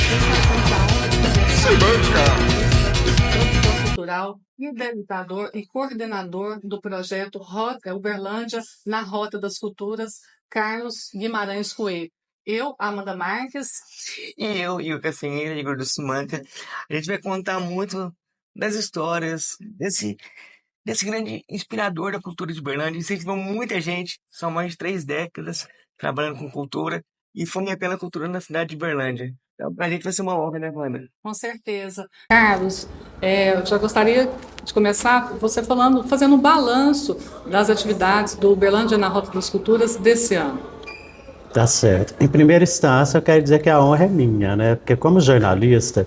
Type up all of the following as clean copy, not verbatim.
Eu tenho muita honra de poder Sim, estar banca. aqui como produtor cultural, idealizador e coordenador do projeto Rota Uberlândia na Rota das Culturas, Carlos Guimarães Coelho. Eu, Amanda Marques. E eu, e o Cafinheiro, Igor do Sumanca, a gente vai contar muito das histórias desse grande inspirador da cultura de Berlândia. Incentivou muita gente, são mais de 3 décadas trabalhando com cultura e fomentando a cultura na cidade de Berlândia. Então, pra gente vai ser uma honra, né, Wanda? Com certeza. Carlos, eu já gostaria de começar você falando, fazendo um balanço das atividades do Uberlândia na Rota das Culturas desse ano. Tá certo. Em primeira instância, eu quero dizer que a honra é minha, né? Porque como jornalista,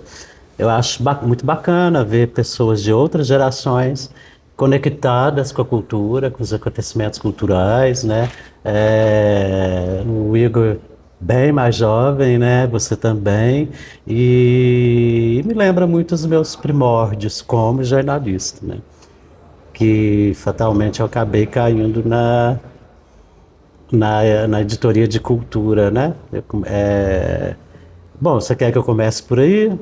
eu acho muito bacana ver pessoas de outras gerações conectadas com a cultura, com os acontecimentos culturais, né? O Igor bem mais jovem, né? Você também. E me lembra muito os meus primórdios como jornalista, né? Que fatalmente eu acabei caindo na editoria de cultura, né? Bom, você quer que eu comece por aí,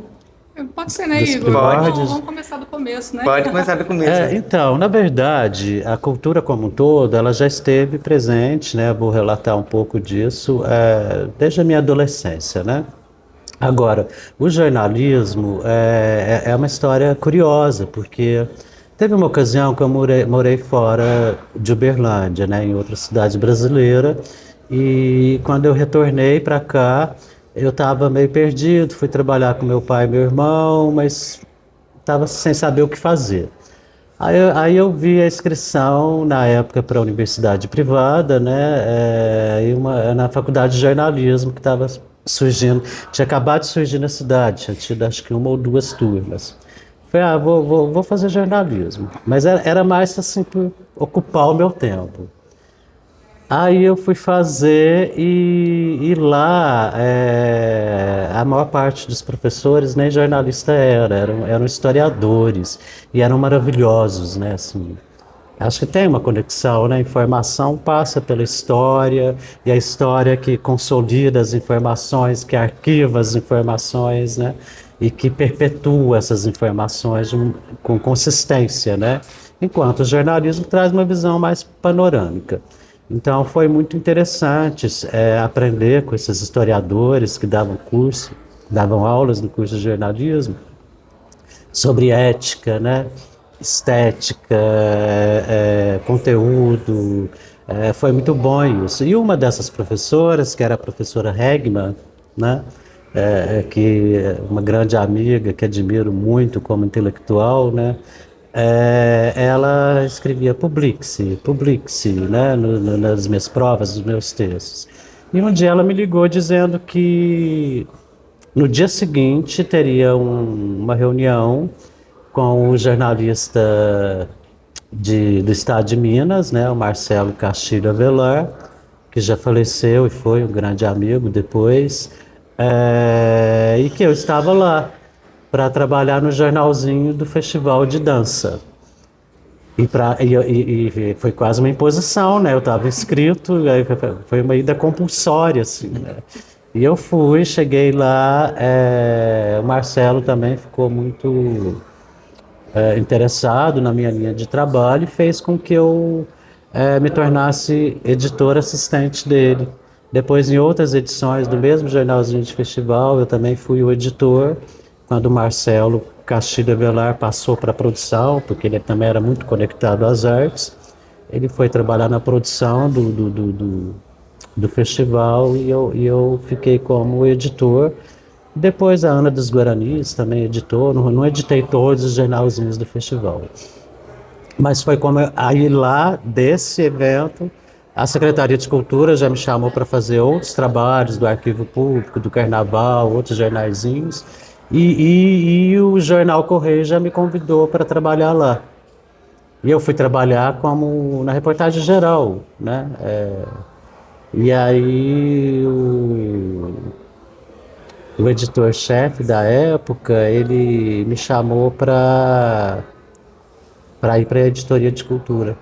Pode ser, né, dos Igor? Pode, Vamos, primórdios? vamos começar do começo, né? pode começar do começo. Então, na verdade, a cultura como um todo, ela já esteve presente, né? Vou relatar um pouco disso, desde a minha adolescência, né? Agora, o jornalismo é uma história curiosa, porque teve uma ocasião que eu morei fora de Uberlândia, né, em outra cidade brasileira, e quando eu retornei para cá, eu estava meio perdido, fui trabalhar com meu pai e meu irmão, mas estava sem saber o que fazer. Aí eu vi a inscrição na época para a universidade privada, né? Na faculdade de jornalismo que estava surgindo, tinha acabado de surgir na cidade, tinha tido acho que uma ou duas turmas. Falei, vou fazer jornalismo. Mas era mais assim por ocupar o meu tempo. Aí eu fui fazer e lá a maior parte dos professores nem jornalista eram historiadores e eram maravilhosos, né? Assim, acho que tem uma conexão, né? A informação passa pela história e a história que consolida as informações, que arquiva as informações, né? E que perpetua essas informações com consistência, né? Enquanto o jornalismo traz uma visão mais panorâmica. Então foi muito interessante aprender com esses historiadores que davam aulas no curso de jornalismo sobre ética, né? Estética, conteúdo. Foi muito bom isso. E uma dessas professoras, que era a professora Hegman, né? Que é uma grande amiga que admiro muito como intelectual, né? Ela escrevia publique-se, né? Nas minhas provas, nos meus textos. E um dia ela me ligou dizendo que no dia seguinte teria uma reunião com o jornalista do estado de Minas, né, o Marcelo Castilho Avelar, que já faleceu e foi um grande amigo depois, e que eu estava lá para trabalhar no jornalzinho do Festival de Dança. E foi quase uma imposição, né? Eu estava inscrito, aí foi uma ida compulsória, assim, né? E eu fui, cheguei lá, o Marcelo também ficou muito interessado na minha linha de trabalho e fez com que eu me tornasse editor assistente dele. Depois, em outras edições do mesmo jornalzinho de festival, eu também fui o editor, quando o Marcelo Castilho Avelar passou para a produção, porque ele também era muito conectado às artes. Ele foi trabalhar na produção do festival e eu fiquei como editor. Depois a Ana dos Guaranis também editou, não editei todos os jornalzinhos do festival. Mas foi como aí lá desse evento, a Secretaria de Cultura já me chamou para fazer outros trabalhos do Arquivo Público, do Carnaval, outros jornaizinhos. E o Jornal Correio já me convidou para trabalhar lá. E eu fui trabalhar como na reportagem geral, né? E aí o editor-chefe da época, ele me chamou para ir para a editoria de cultura,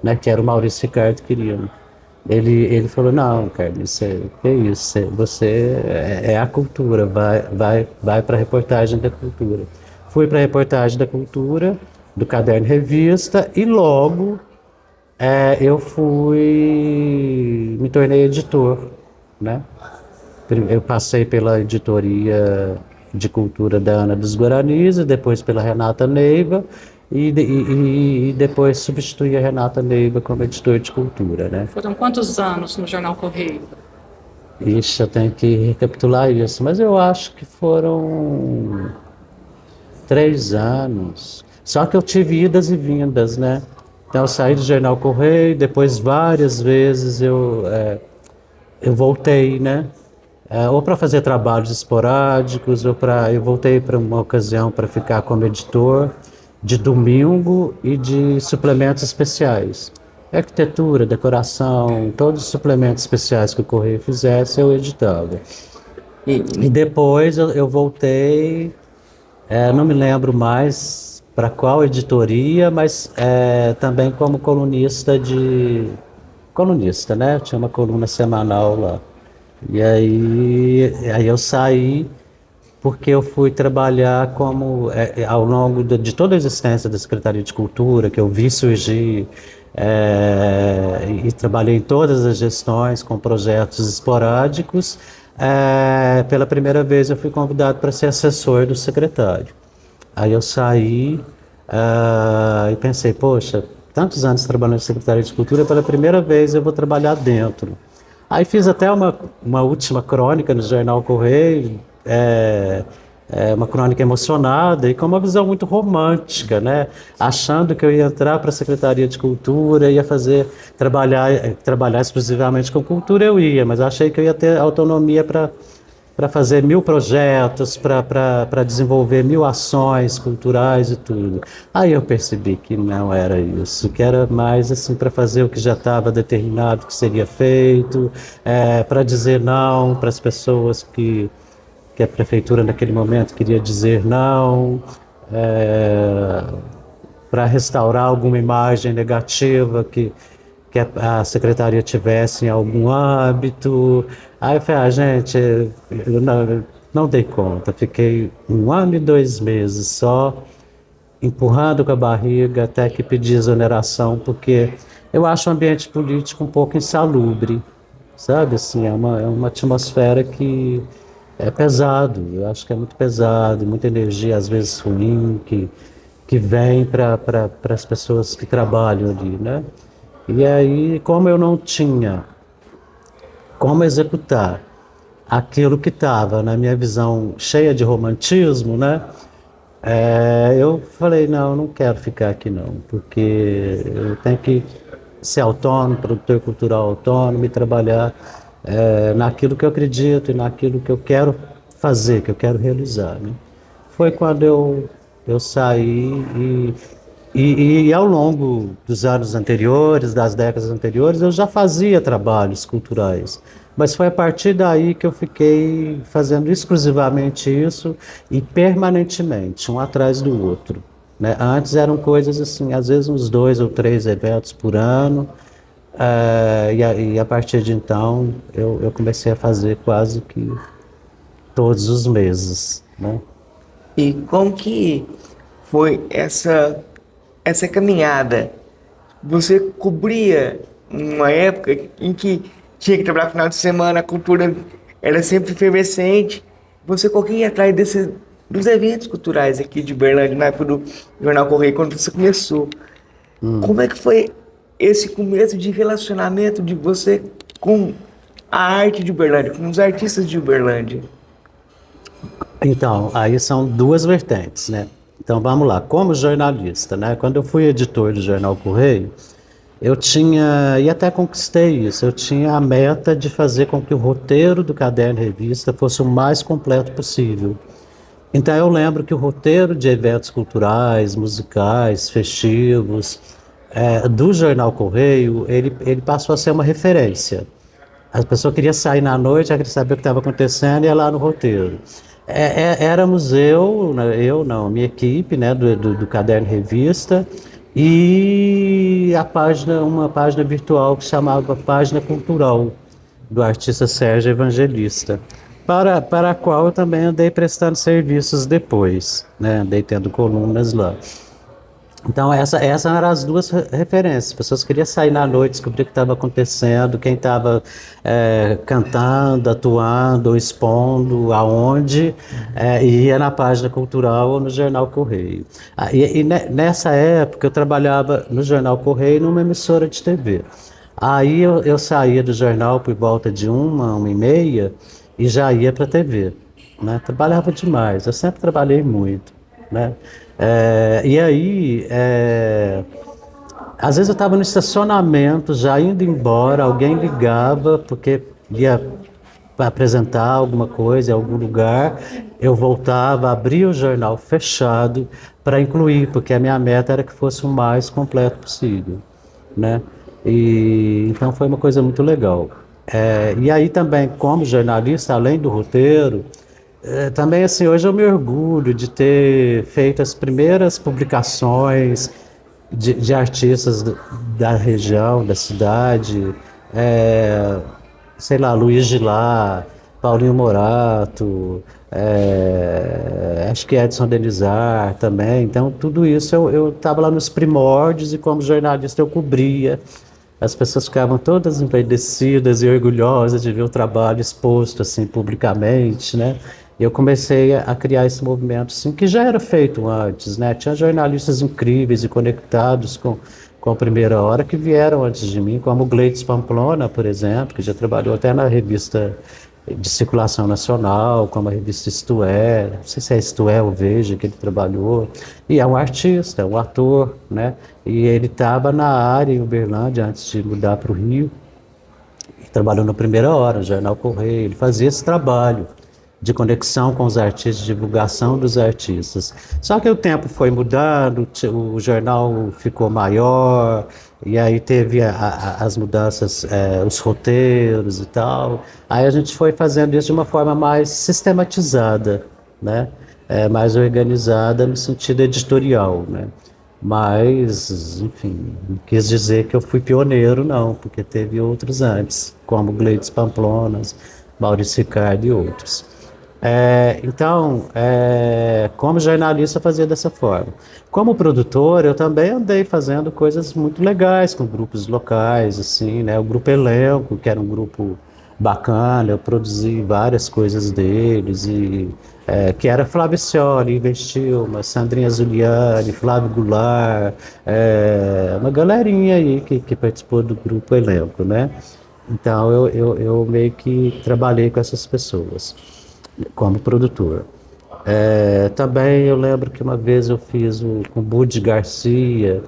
né, que era o Maurício Ricardo Quirino. Ele falou, não, Carlos, que isso, você é a cultura, vai para a reportagem da cultura. Fui para a reportagem da cultura, do Caderno Revista, e logo me tornei editor, né? Eu passei pela editoria de cultura da Ana dos Guaranis, e depois pela Renata Neiva, e depois substituí a Renata Neiva como editor de cultura, né? Foram quantos anos no Jornal Correio? Ixi, eu tenho que recapitular isso, mas eu acho que foram 3 anos. Só que eu tive idas e vindas, né? Então eu saí do Jornal Correio, depois várias vezes eu voltei, né? Ou para fazer trabalhos esporádicos, eu voltei para uma ocasião para ficar como editor de domingo e de suplementos especiais. Arquitetura, decoração, todos os suplementos especiais que o Correio fizesse, eu editava. E depois eu voltei, não me lembro mais para qual editoria, mas também como colunista, né? Tinha uma coluna semanal lá. E aí eu saí porque eu fui trabalhar ao longo de toda a existência da Secretaria de Cultura, que eu vi surgir, e trabalhei em todas as gestões com projetos esporádicos. Pela primeira vez eu fui convidado para ser assessor do secretário. Aí eu saí, e pensei, poxa, tantos anos trabalhando na Secretaria de Cultura, pela primeira vez eu vou trabalhar dentro. Aí fiz até uma última crônica no Jornal Correio, uma crônica emocionada e com uma visão muito romântica, né? Achando que eu ia entrar para a Secretaria de Cultura, ia trabalhar exclusivamente com cultura, eu ia, mas achei que eu ia ter autonomia para fazer 1000 projetos, para desenvolver 1000 ações culturais e tudo. Aí eu percebi que não era isso, que era mais assim para fazer o que já estava determinado que seria feito, para dizer não para as pessoas que a prefeitura naquele momento queria dizer não, para restaurar alguma imagem negativa que a secretaria tivesse em algum âmbito. Aí eu falei, gente, eu não dei conta, fiquei 1 ano e 2 meses só, empurrando com a barriga até que pedi exoneração, porque eu acho o ambiente político um pouco insalubre, sabe? Assim, é uma atmosfera que é pesado, eu acho que é muito pesado, muita energia às vezes ruim, que vem para as pessoas que trabalham ali, né? E aí, como eu não tinha como executar aquilo que estava na minha visão cheia de romantismo, né? Eu falei, não, eu não quero ficar aqui não, porque eu tenho que ser autônomo, produtor cultural autônomo e trabalhar naquilo que eu acredito e naquilo que eu quero fazer, que eu quero realizar, né? Foi quando eu saí e ao longo dos anos anteriores, das décadas anteriores, eu já fazia trabalhos culturais. Mas foi a partir daí que eu fiquei fazendo exclusivamente isso e permanentemente, um atrás do outro, né? Antes eram coisas assim, às vezes uns 2 ou 3 eventos por ano, e a partir de então eu comecei a fazer quase que todos os meses, né? E como que foi essa caminhada? Você cobria uma época em que tinha que trabalhar no final de semana, a cultura era sempre efervescente. Você corria atrás dos eventos culturais aqui de Berlândia, na época do Jornal Correio, quando você começou. Como é que foi esse começo de relacionamento de você com a arte de Uberlândia, com os artistas de Uberlândia? Então, aí são 2 vertentes, né? Então vamos lá, como jornalista, né? Quando eu fui editor do Jornal Correio, eu tinha, e até conquistei isso, eu tinha a meta de fazer com que o roteiro do Caderno Revista fosse o mais completo possível. Então eu lembro que o roteiro de eventos culturais, musicais, festivos, do Jornal Correio, ele passou a ser uma referência. A pessoa queria sair na noite, já queria saber o que estava acontecendo e ia lá no roteiro. Éramos eu não, minha equipe, né, do Caderno Revista, e e uma página virtual que chamava Página Cultural, do artista Sérgio Evangelista, para a qual eu também andei prestando serviços depois, né? Andei tendo colunas lá. Então, essas eram as duas referências. As pessoas queriam sair na noite, descobrir o que estava acontecendo, quem estava cantando, atuando, ou expondo, aonde, e ia na página cultural ou no Jornal Correio. Nessa época, eu trabalhava no Jornal Correio numa emissora de TV. Aí eu saía do jornal por volta de 1h30, e já ia para a TV. Né? Trabalhava demais, eu sempre trabalhei muito. Né? E aí, às vezes eu estava no estacionamento, já indo embora, alguém ligava, porque ia apresentar alguma coisa em algum lugar, eu voltava, abria o jornal fechado para incluir, porque a minha meta era que fosse o mais completo possível, né? E então foi uma coisa muito legal. E aí também, como jornalista, além do roteiro, também assim, hoje eu me orgulho de ter feito as primeiras publicações de artistas da região, da cidade, sei lá, Luiz Gilá, Paulinho Morato, acho que Edson Denizar também. Então, tudo isso eu estava lá nos primórdios e como jornalista eu cobria. As pessoas ficavam todas embevecidas e orgulhosas de ver o trabalho exposto assim publicamente, né? E eu comecei a criar esse movimento assim, que já era feito antes, né? Tinha jornalistas incríveis e conectados com a Primeira Hora que vieram antes de mim, como o Gleides Pamplona, por exemplo, que já trabalhou até na revista de circulação nacional, como a revista Isto É, não sei se é Isto É ou Veja que ele trabalhou, e é um artista, é um ator, né? E ele estava na área em Uberlândia antes de mudar para o Rio, e trabalhou na Primeira Hora, no Jornal Correio, ele fazia esse trabalho de conexão com os artistas, de divulgação dos artistas. Só que o tempo foi mudando, o jornal ficou maior, e aí teve as mudanças, os roteiros e tal. Aí a gente foi fazendo isso de uma forma mais sistematizada, né? Mais organizada no sentido editorial, né? Mas, enfim, não quis dizer que eu fui pioneiro, não, porque teve outros antes, como Gleides Pamplonas, Maurício Ricardo e outros. Então, como jornalista, eu fazia dessa forma. Como produtor, eu também andei fazendo coisas muito legais com grupos locais, assim, né? O Grupo Elenco, que era um grupo bacana, eu produzi várias coisas deles, que era Flávio Scioli, Investilma, Sandrinha Zuliani, Flávio Goulart, uma galerinha aí que participou do Grupo Elenco, né? Então, eu meio que trabalhei com essas pessoas como produtor. Também eu lembro que uma vez eu fiz com Budi Garcia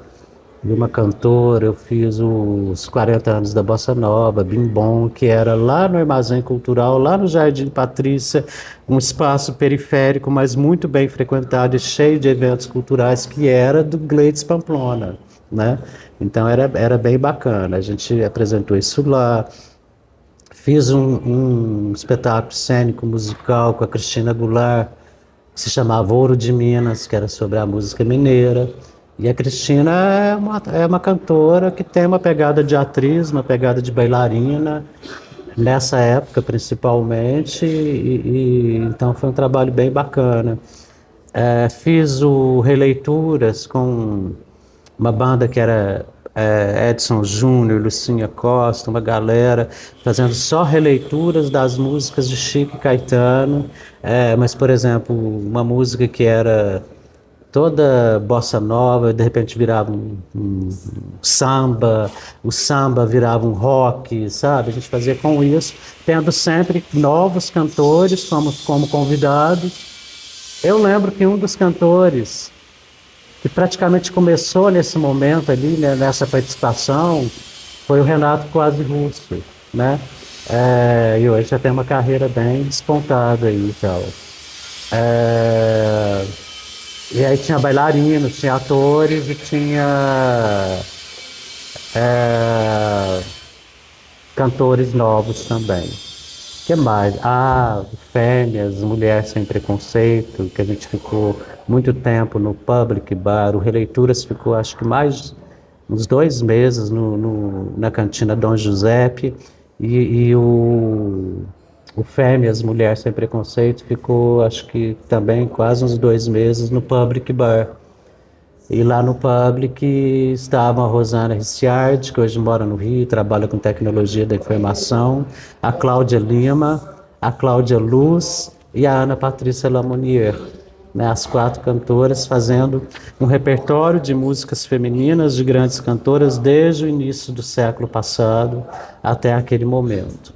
e uma cantora, eu fiz os 40 anos da Bossa Nova, Bim Bom, que era lá no Armazém Cultural, lá no Jardim Patrícia, um espaço periférico, mas muito bem frequentado e cheio de eventos culturais, que era do Gleides Pamplona, né? Então era bem bacana, a gente apresentou isso lá. Fiz um espetáculo cênico musical com a Cristina Goulart, que se chamava Ouro de Minas, que era sobre a música mineira. E a Cristina é uma cantora que tem uma pegada de atriz, uma pegada de bailarina, nessa época principalmente, então foi um trabalho bem bacana. Fiz releituras com uma banda que era Edson Júnior, Lucinha Costa, uma galera fazendo só releituras das músicas de Chico e Caetano, mas, por exemplo, uma música que era toda bossa nova, de repente virava um samba, o samba virava um rock, sabe? A gente fazia com isso, tendo sempre novos cantores como convidados. Eu lembro que um dos cantores que praticamente começou nesse momento ali, né, nessa participação, foi o Renato Quase Russo, né? E hoje já tem uma carreira bem despontada aí e tal. E aí tinha bailarinos, tinha atores e tinha cantores novos também. O que mais? Fêmeas, Mulher Sem Preconceito, que a gente ficou muito tempo no Public Bar. O Releituras ficou, acho que mais uns 2 meses na cantina Dom Giuseppe, e o Fêmeas, Mulher Sem Preconceito, ficou, acho que também quase uns 2 meses no Public Bar. E lá no Public estavam a Rosana Ricciardi, que hoje mora no Rio, trabalha com tecnologia da informação, a Cláudia Lima, a Cláudia Luz e a Ana Patrícia Lamounier, né, as 4 cantoras fazendo um repertório de músicas femininas de grandes cantoras desde o início do século passado até aquele momento.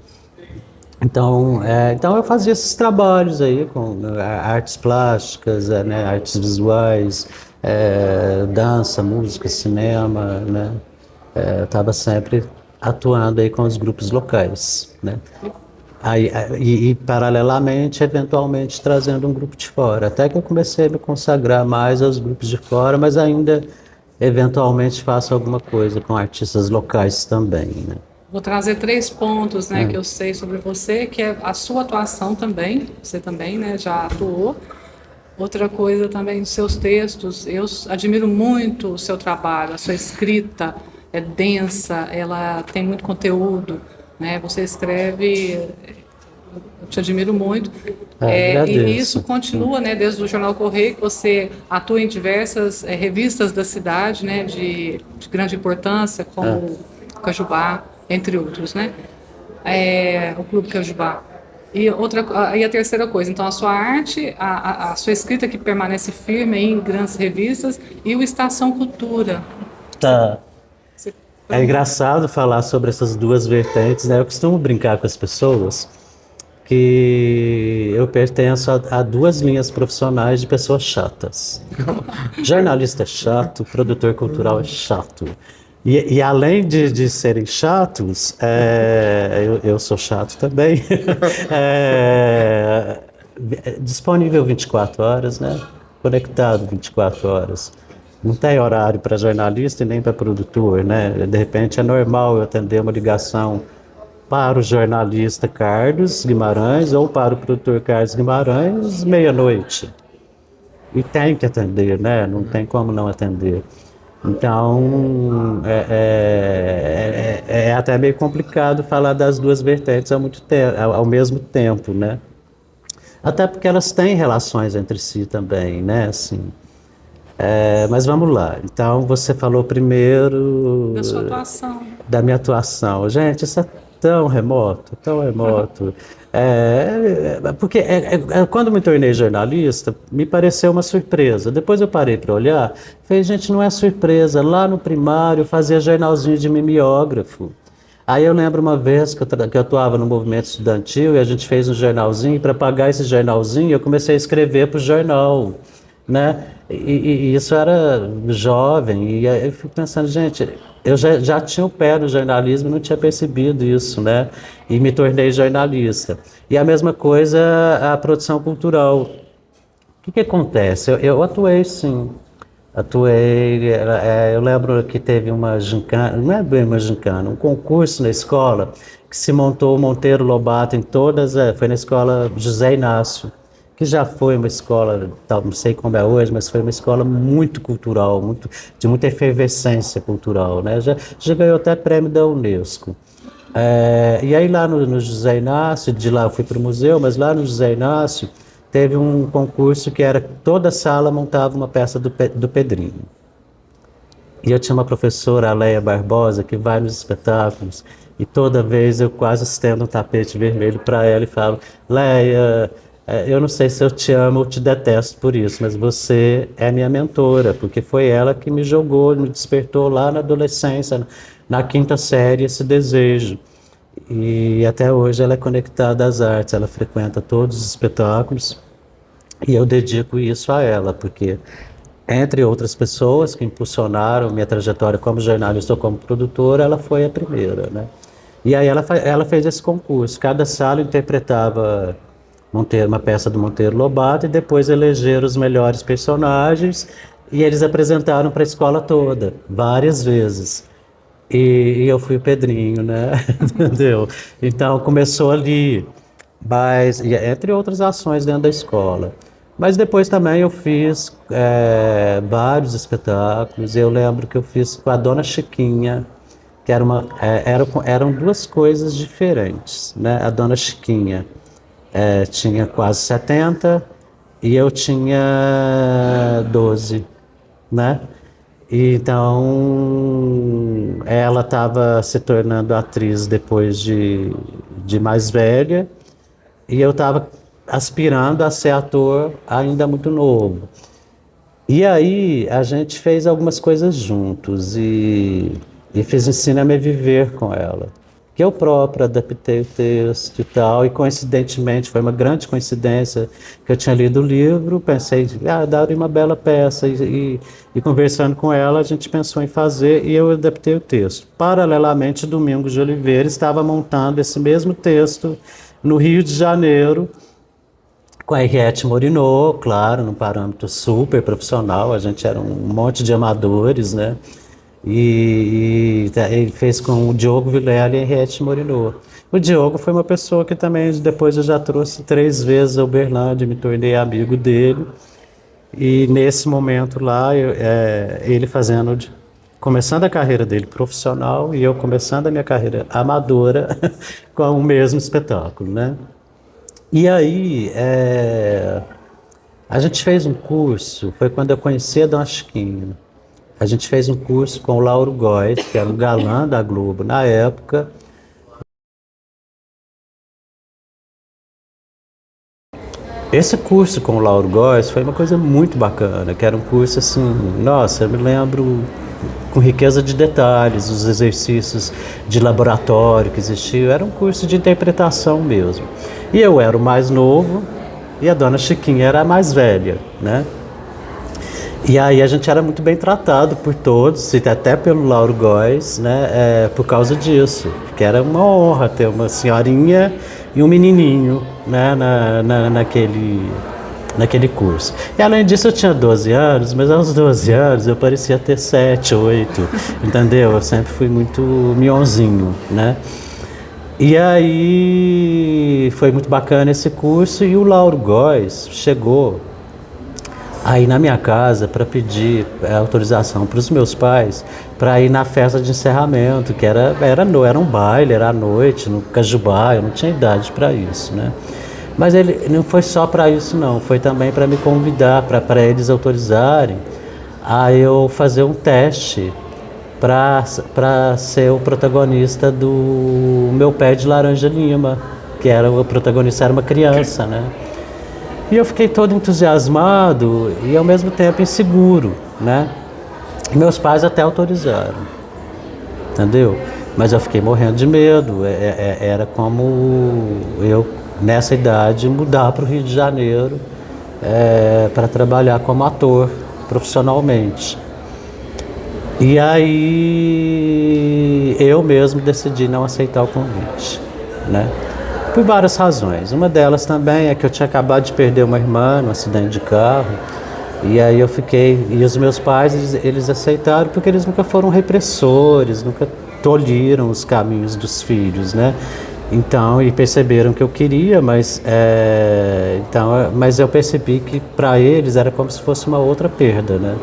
Então eu fazia esses trabalhos aí com artes plásticas, né, artes visuais, dança, música, cinema, né? Estava sempre atuando aí com os grupos locais, né? E paralelamente, eventualmente, trazendo um grupo de fora. Até que eu comecei a me consagrar mais aos grupos de fora, mas ainda, eventualmente, faço alguma coisa com artistas locais também, né? Vou trazer 3 pontos, né, que eu sei sobre você, que é a sua atuação também, você também, né, já atuou. Outra coisa também, os seus textos, eu admiro muito o seu trabalho, a sua escrita é densa, ela tem muito conteúdo, né, você escreve, eu te admiro muito. E Agradeço. isso continua, né, desde o Jornal Correio, que você atua em diversas revistas da cidade, né, de grande importância, como o Cajubá, entre outros, né? O Clube Cajubá. E a terceira coisa, então a sua arte, a sua escrita que permanece firme em grandes revistas e o Estação Cultura. Tá. Você- É engraçado falar sobre essas 2 vertentes, né? Eu costumo brincar com as pessoas que eu pertenço a 2 linhas profissionais de pessoas chatas. Jornalista é chato, produtor cultural é chato. E além de serem chatos, eu sou chato também. Disponível 24 horas, né? Conectado 24 horas. Não tem horário para jornalista e nem para produtor, né? De repente é normal eu atender uma ligação para o jornalista Carlos Guimarães ou para o produtor Carlos Guimarães meia-noite. E tem que atender, né? Não tem como não atender. Então, é até meio complicado falar das 2 vertentes ao mesmo tempo, né? Até porque elas têm relações entre si também, né? Assim, mas vamos lá. Então, você falou primeiro Da sua atuação. da minha atuação. Gente, isso é tão remoto, tão remoto. Porque quando me tornei jornalista, me pareceu uma surpresa. Depois eu parei para olhar, falei, gente, não é surpresa. Lá no primário eu fazia jornalzinho de mimeógrafo. Aí eu lembro uma vez que eu atuava no movimento estudantil e a gente fez um jornalzinho, e para pagar esse jornalzinho eu comecei a escrever para o jornal, né? E isso era jovem, e aí eu fico pensando, gente, eu já tinha o pé no jornalismo e não tinha percebido isso, né? E me tornei jornalista. E a mesma coisa a produção cultural. O que acontece? Eu atuei, sim. Atuei, eu lembro que teve uma gincana, não é bem uma gincana, um concurso na escola que se montou o Monteiro Lobato em todas, foi na escola José Inácio, que já foi uma escola, não sei como é hoje, mas foi uma escola muito cultural, de muita efervescência cultural, né? Já ganhou até prêmio da Unesco. E aí lá no José Inácio, de lá eu fui para o museu, mas lá no José Inácio teve um concurso que era, toda sala montava uma peça do Pedrinho. E eu tinha uma professora, a Leia Barbosa, que vai nos espetáculos, e toda vez eu quase estendo um tapete vermelho para ela e falo, Leia, eu não sei se eu te amo ou te detesto por isso, mas você é minha mentora, porque foi ela que me jogou, me despertou lá na adolescência, na 5ª série, esse desejo. E até hoje ela é conectada às artes, ela frequenta todos os espetáculos e eu dedico isso a ela, porque entre outras pessoas que impulsionaram minha trajetória como jornalista ou como produtora, ela foi a primeira, né? E aí ela fez esse concurso, cada sala interpretava uma peça do Monteiro Lobato e depois elegeram os melhores personagens e eles apresentaram para a escola toda, várias vezes. E eu fui o Pedrinho, né? Entendeu? Então começou ali, mas, entre outras ações dentro da escola. Mas depois também eu fiz vários espetáculos. Eu lembro que eu fiz com a Dona Chiquinha, que eram duas coisas diferentes, né? A Dona Chiquinha tinha quase 70 e eu tinha 12, né? Então, ela estava se tornando atriz depois de mais velha e eu estava aspirando a ser ator ainda muito novo. E aí a gente fez algumas coisas juntos e fiz Ensina-me a Viver com ela. Que eu próprio adaptei o texto e tal, e coincidentemente, foi uma grande coincidência que eu tinha lido o livro, pensei, daria uma bela peça, e conversando com ela a gente pensou em fazer e eu adaptei o texto. Paralelamente, Domingos de Oliveira estava montando esse mesmo texto no Rio de Janeiro, com a Henriette Morinot, claro, num parâmetro super profissional, a gente era um monte de amadores, né? Ele fez com o Diogo Vilela e a Henriette Morinot. O Diogo foi uma pessoa que também depois eu já trouxe 3 vezes ao Uberlândia, me tornei amigo dele. E nesse momento lá, ele começando a carreira dele profissional e eu começando a minha carreira amadora com o mesmo espetáculo, né? E aí, a gente fez um curso, foi quando eu conheci a Dona Chiquinha. A gente fez um curso com o Lauro Góes, que era um galã da Globo na época. Esse curso com o Lauro Góes foi uma coisa muito bacana, que era um curso assim, nossa, eu me lembro com riqueza de detalhes, os exercícios de laboratório que existiam, era um curso de interpretação mesmo. E eu era o mais novo e a Dona Chiquinha era a mais velha, né? E aí a gente era muito bem tratado por todos, e até pelo Lauro Góes, né, por causa disso, porque era uma honra ter uma senhorinha e um menininho, né, naquele curso. E além disso eu tinha 12 anos, mas aos 12 anos eu parecia ter 7, 8, entendeu? Eu sempre fui muito mionzinho, né? E aí foi muito bacana esse curso e o Lauro Góes chegou aí na minha casa para pedir autorização para os meus pais para ir na festa de encerramento, que era um baile, era à noite, no Cajubá, eu não tinha idade para isso, né? Mas ele não foi só para isso não, foi também para me convidar, para eles autorizarem a eu fazer um teste para ser o protagonista do Meu Pé de Laranja Lima, que era o protagonista, era uma criança, né? E eu fiquei todo entusiasmado e ao mesmo tempo inseguro, né? E meus pais até autorizaram, entendeu? Mas eu fiquei morrendo de medo. Era como eu, nessa idade, mudar para o Rio de Janeiro para trabalhar como ator profissionalmente. E aí eu mesmo decidi não aceitar o convite, né? Por várias razões. Uma delas também é que eu tinha acabado de perder uma irmã num acidente de carro. E aí eu fiquei... E os meus pais, eles aceitaram porque eles nunca foram repressores, nunca tolhiram os caminhos dos filhos, né? Então, e perceberam que eu queria, mas eu percebi que para eles era como se fosse uma outra perda, né?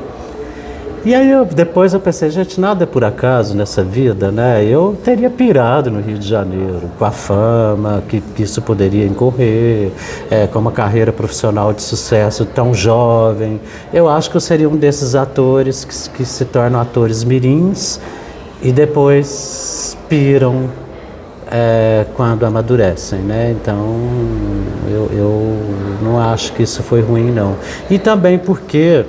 E aí depois eu pensei, gente, nada é por acaso nessa vida, né? Eu teria pirado no Rio de Janeiro, com a fama que isso poderia incorrer, com uma carreira profissional de sucesso tão jovem. Eu acho que eu seria um desses atores que se tornam atores mirins e depois piram quando amadurecem, né? Então eu não acho que isso foi ruim, não. E também porque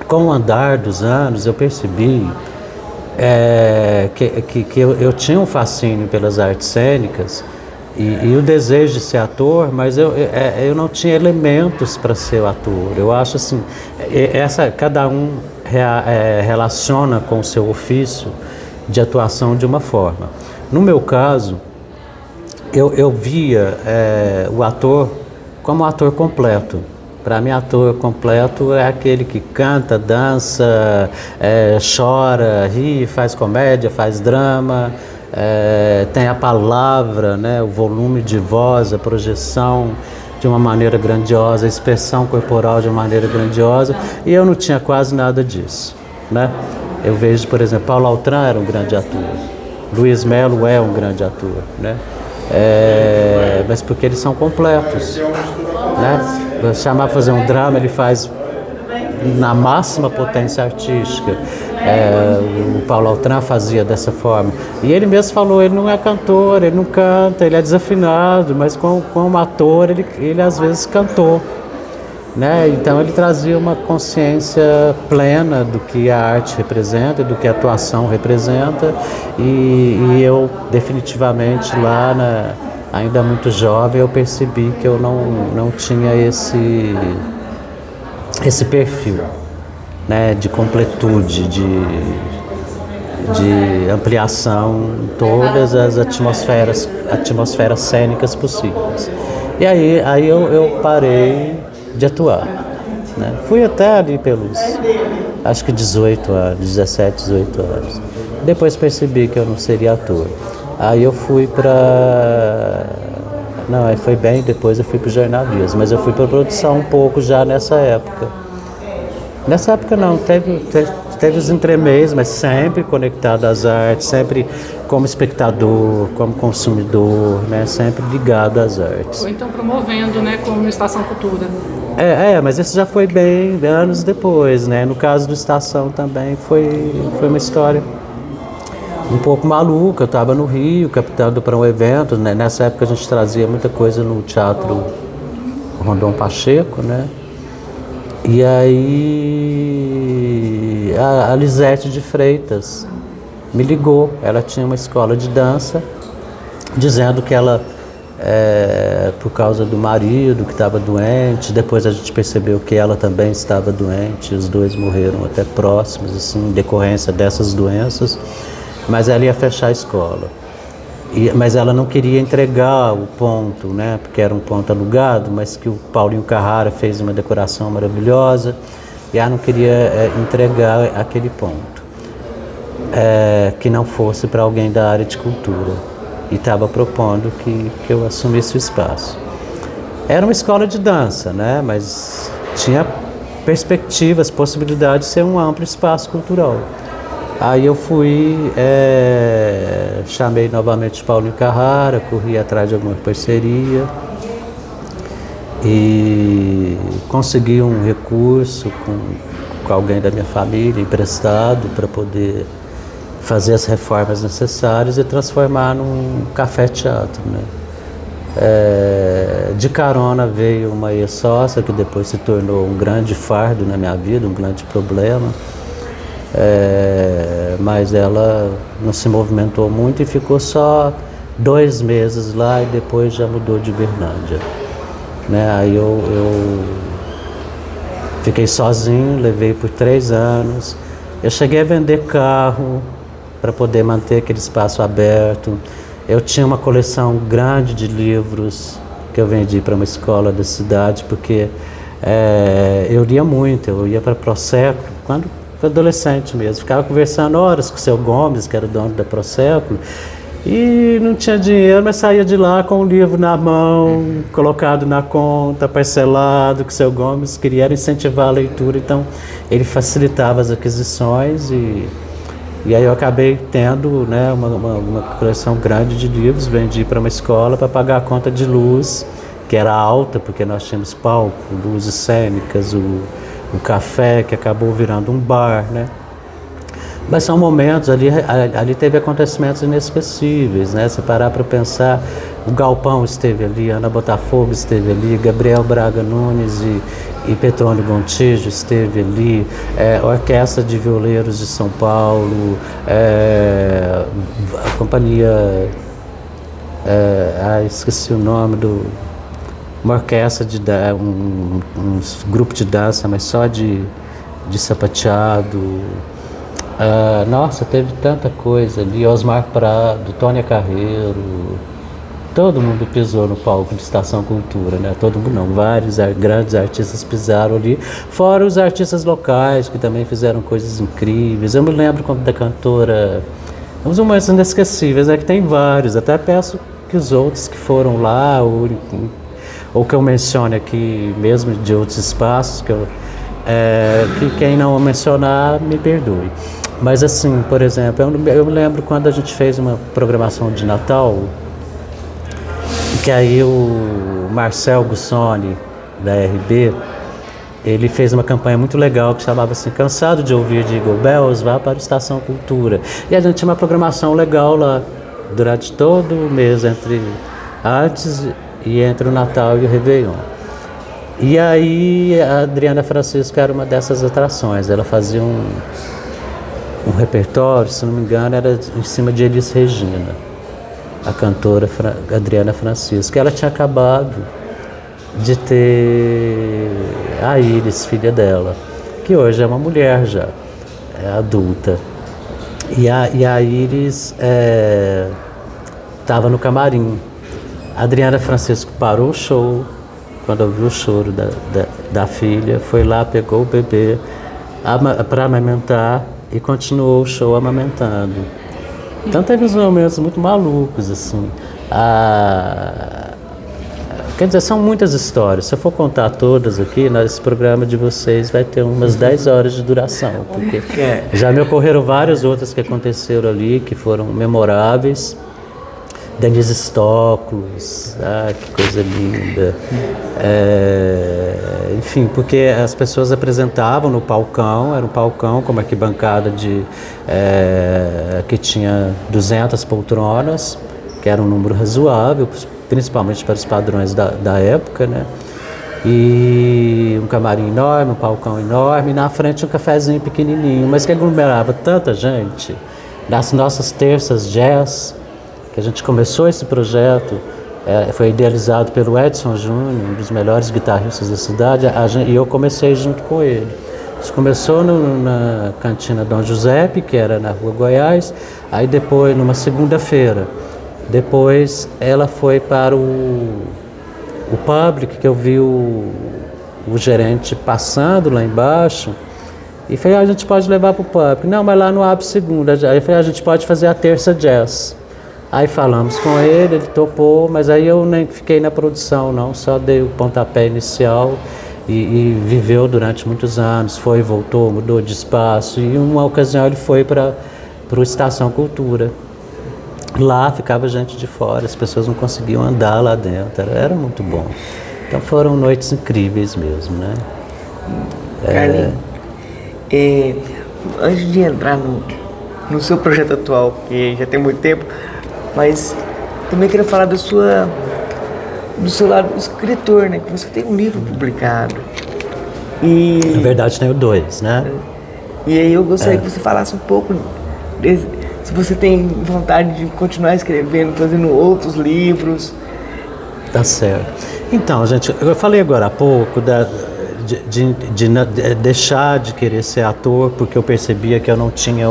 com o andar dos anos, eu percebi que eu tinha um fascínio pelas artes cênicas e o desejo de ser ator, mas eu não tinha elementos para ser ator. Eu acho assim, cada um relaciona com o seu ofício de atuação de uma forma. No meu caso, eu via o ator como um ator completo. Para mim, ator completo é aquele que canta, dança, chora, ri, faz comédia, faz drama, tem a palavra, né, o volume de voz, a projeção. de uma maneira grandiosa, a expressão corporal de uma maneira grandiosa, e eu não tinha quase nada disso, né? Eu vejo, por exemplo, Paulo Altran era um grande ator, Luiz Melo é um grande ator, né? Mas porque eles são completos, né? Chamar para fazer um drama, ele faz na máxima potência artística. O Paulo Altran fazia dessa forma. E ele mesmo falou, ele não é cantor, ele não canta, ele é desafinado, mas como ator ele às vezes cantou. Né? Então ele trazia uma consciência plena do que a arte representa, do que a atuação representa, e eu definitivamente lá, ainda muito jovem, eu percebi que eu não tinha esse perfil, né? De completude, de ampliação em todas as atmosferas cênicas possíveis. E aí eu parei de atuar, né? Fui até ali pelos, acho que 18 anos, 17, 18 anos. Depois percebi que eu não seria ator. Aí eu fui não, aí foi bem, depois eu fui para o jornalismo, mas eu fui para a produção um pouco já nessa época. Nessa época não, teve os entremeios, mas sempre conectado às artes, sempre como espectador, como consumidor, né? Sempre ligado às artes. Ou então promovendo, né, como Estação Cultura. Mas isso já foi bem anos depois, né? No caso do Estação também foi uma história um pouco maluca. Eu estava no Rio, captando para um evento, né? Nessa época a gente trazia muita coisa no Teatro Rondon Pacheco, né? E aí a Lisete de Freitas me ligou, ela tinha uma escola de dança, dizendo que ela, por causa do marido que estava doente, depois a gente percebeu que ela também estava doente, os dois morreram até próximos, assim, em decorrência dessas doenças, mas ela ia fechar a escola. Mas ela não queria entregar o ponto, né? Porque era um ponto alugado, mas que o Paulinho Carrara fez uma decoração maravilhosa e ela não queria entregar aquele ponto, que não fosse para alguém da área de cultura, e estava propondo que eu assumisse o espaço. Era uma escola de dança, né? Mas tinha perspectivas, possibilidade de ser um amplo espaço cultural. Aí eu fui, chamei novamente Paulinho Carrara, corri atrás de alguma parceria e consegui um recurso com alguém da minha família emprestado para poder fazer as reformas necessárias e transformar num café-teatro, né? De carona veio uma ex-sócia que depois se tornou um grande fardo na minha vida, um grande problema. Mas ela não se movimentou muito e ficou só 2 meses lá e depois já mudou de Uberlândia, né? Aí eu fiquei sozinho, levei por 3 anos. Eu cheguei a vender carro para poder manter aquele espaço aberto. Eu tinha uma coleção grande de livros que eu vendi para uma escola da cidade, porque eu lia muito, eu ia para Prosecco, quando adolescente mesmo, ficava conversando horas com o seu Gomes, que era o dono da Prosecco, e não tinha dinheiro, mas saía de lá com o livro na mão, colocado na conta, parcelado, que o seu Gomes queria incentivar a leitura, então ele facilitava as aquisições e aí eu acabei tendo, né, uma coleção grande de livros, vendi para uma escola para pagar a conta de luz, que era alta, porque nós tínhamos palco, luzes cênicas, um café que acabou virando um bar, né? Mas são momentos, ali teve acontecimentos inesquecíveis, né? Se parar para pensar, o Galpão esteve ali, Ana Botafogo esteve ali, Gabriel Braga Nunes e Petrônio Gontijo esteve ali, a Orquestra de Violeiros de São Paulo, a companhia, esqueci o nome uma orquestra um grupo de dança, mas só de sapateado. Nossa, teve tanta coisa ali, Osmar Prado, Tônia Carreiro, todo mundo pisou no palco de Estação Cultura, né? Todo mundo não, vários grandes artistas pisaram ali, fora os artistas locais que também fizeram coisas incríveis. Eu me lembro como da cantora, uns momentos inesquecíveis, que tem vários, até peço que os outros que foram lá, ou que eu mencione aqui mesmo de outros espaços, que quem não mencionar me perdoe. Mas assim, por exemplo, eu me lembro quando a gente fez uma programação de Natal, que aí o Marcel Gussoni, da RB, ele fez uma campanha muito legal que chamava assim, cansado de ouvir Jingle Bells, vá para a Estação Cultura. E a gente tinha uma programação legal lá, durante todo o mês, antes e entre o Natal e o Réveillon. E aí a Adriana Francisco era uma dessas atrações, ela fazia um repertório, se não me engano, era em cima de Elis Regina, a cantora Adriana Francisco. Ela tinha acabado de ter a Iris, filha dela, que hoje é uma mulher já, é adulta. E a Iris estava no camarim. A Adriana Francisco parou o show, quando ouviu o choro da filha, foi lá, pegou o bebê para amamentar e continuou o show amamentando. Então teve uns momentos muito malucos, assim. Quer dizer, são muitas histórias. Se eu for contar todas aqui, nesse programa de vocês vai ter umas 10 horas de duração, porque já me ocorreram várias outras que aconteceram ali, que foram memoráveis. Denise Stoklos, que coisa linda. Enfim, porque as pessoas apresentavam no palcão, era um palcão com uma arquibancada que tinha 200 poltronas, que era um número razoável, principalmente para os padrões da época, né? E um camarim enorme, um palcão enorme, e na frente um cafezinho pequenininho, mas que aglomerava tanta gente. Nas nossas terças jazz, que a gente começou esse projeto, foi idealizado pelo Edson Júnior, um dos melhores guitarristas da cidade, e eu comecei junto com ele. A gente começou na cantina Dom Giuseppe, que era na Rua Goiás, aí depois, numa segunda-feira, depois ela foi para o Public, que eu vi o gerente passando lá embaixo, e falei, a gente pode levar para o Public. Não, mas lá não abre segunda. Aí eu falei, a gente pode fazer a terça jazz. Aí falamos com ele topou, mas aí eu nem fiquei na produção não, só dei o pontapé inicial e viveu durante muitos anos, foi e voltou, mudou de espaço, e em uma ocasião ele foi para o Estação Cultura. Lá ficava gente de fora, as pessoas não conseguiam andar lá dentro, era muito bom. Então foram noites incríveis mesmo, né? Carlinhos, antes de entrar no seu projeto atual, que já tem muito tempo, mas também queria falar do seu lado escritor, né? Que você tem um livro publicado. Na verdade tenho 2, né? E aí eu gostaria que você falasse um pouco se você tem vontade de continuar escrevendo, fazendo outros livros. Tá certo. Então, gente, eu falei agora há pouco de deixar de querer ser ator, porque eu percebia que eu não tinha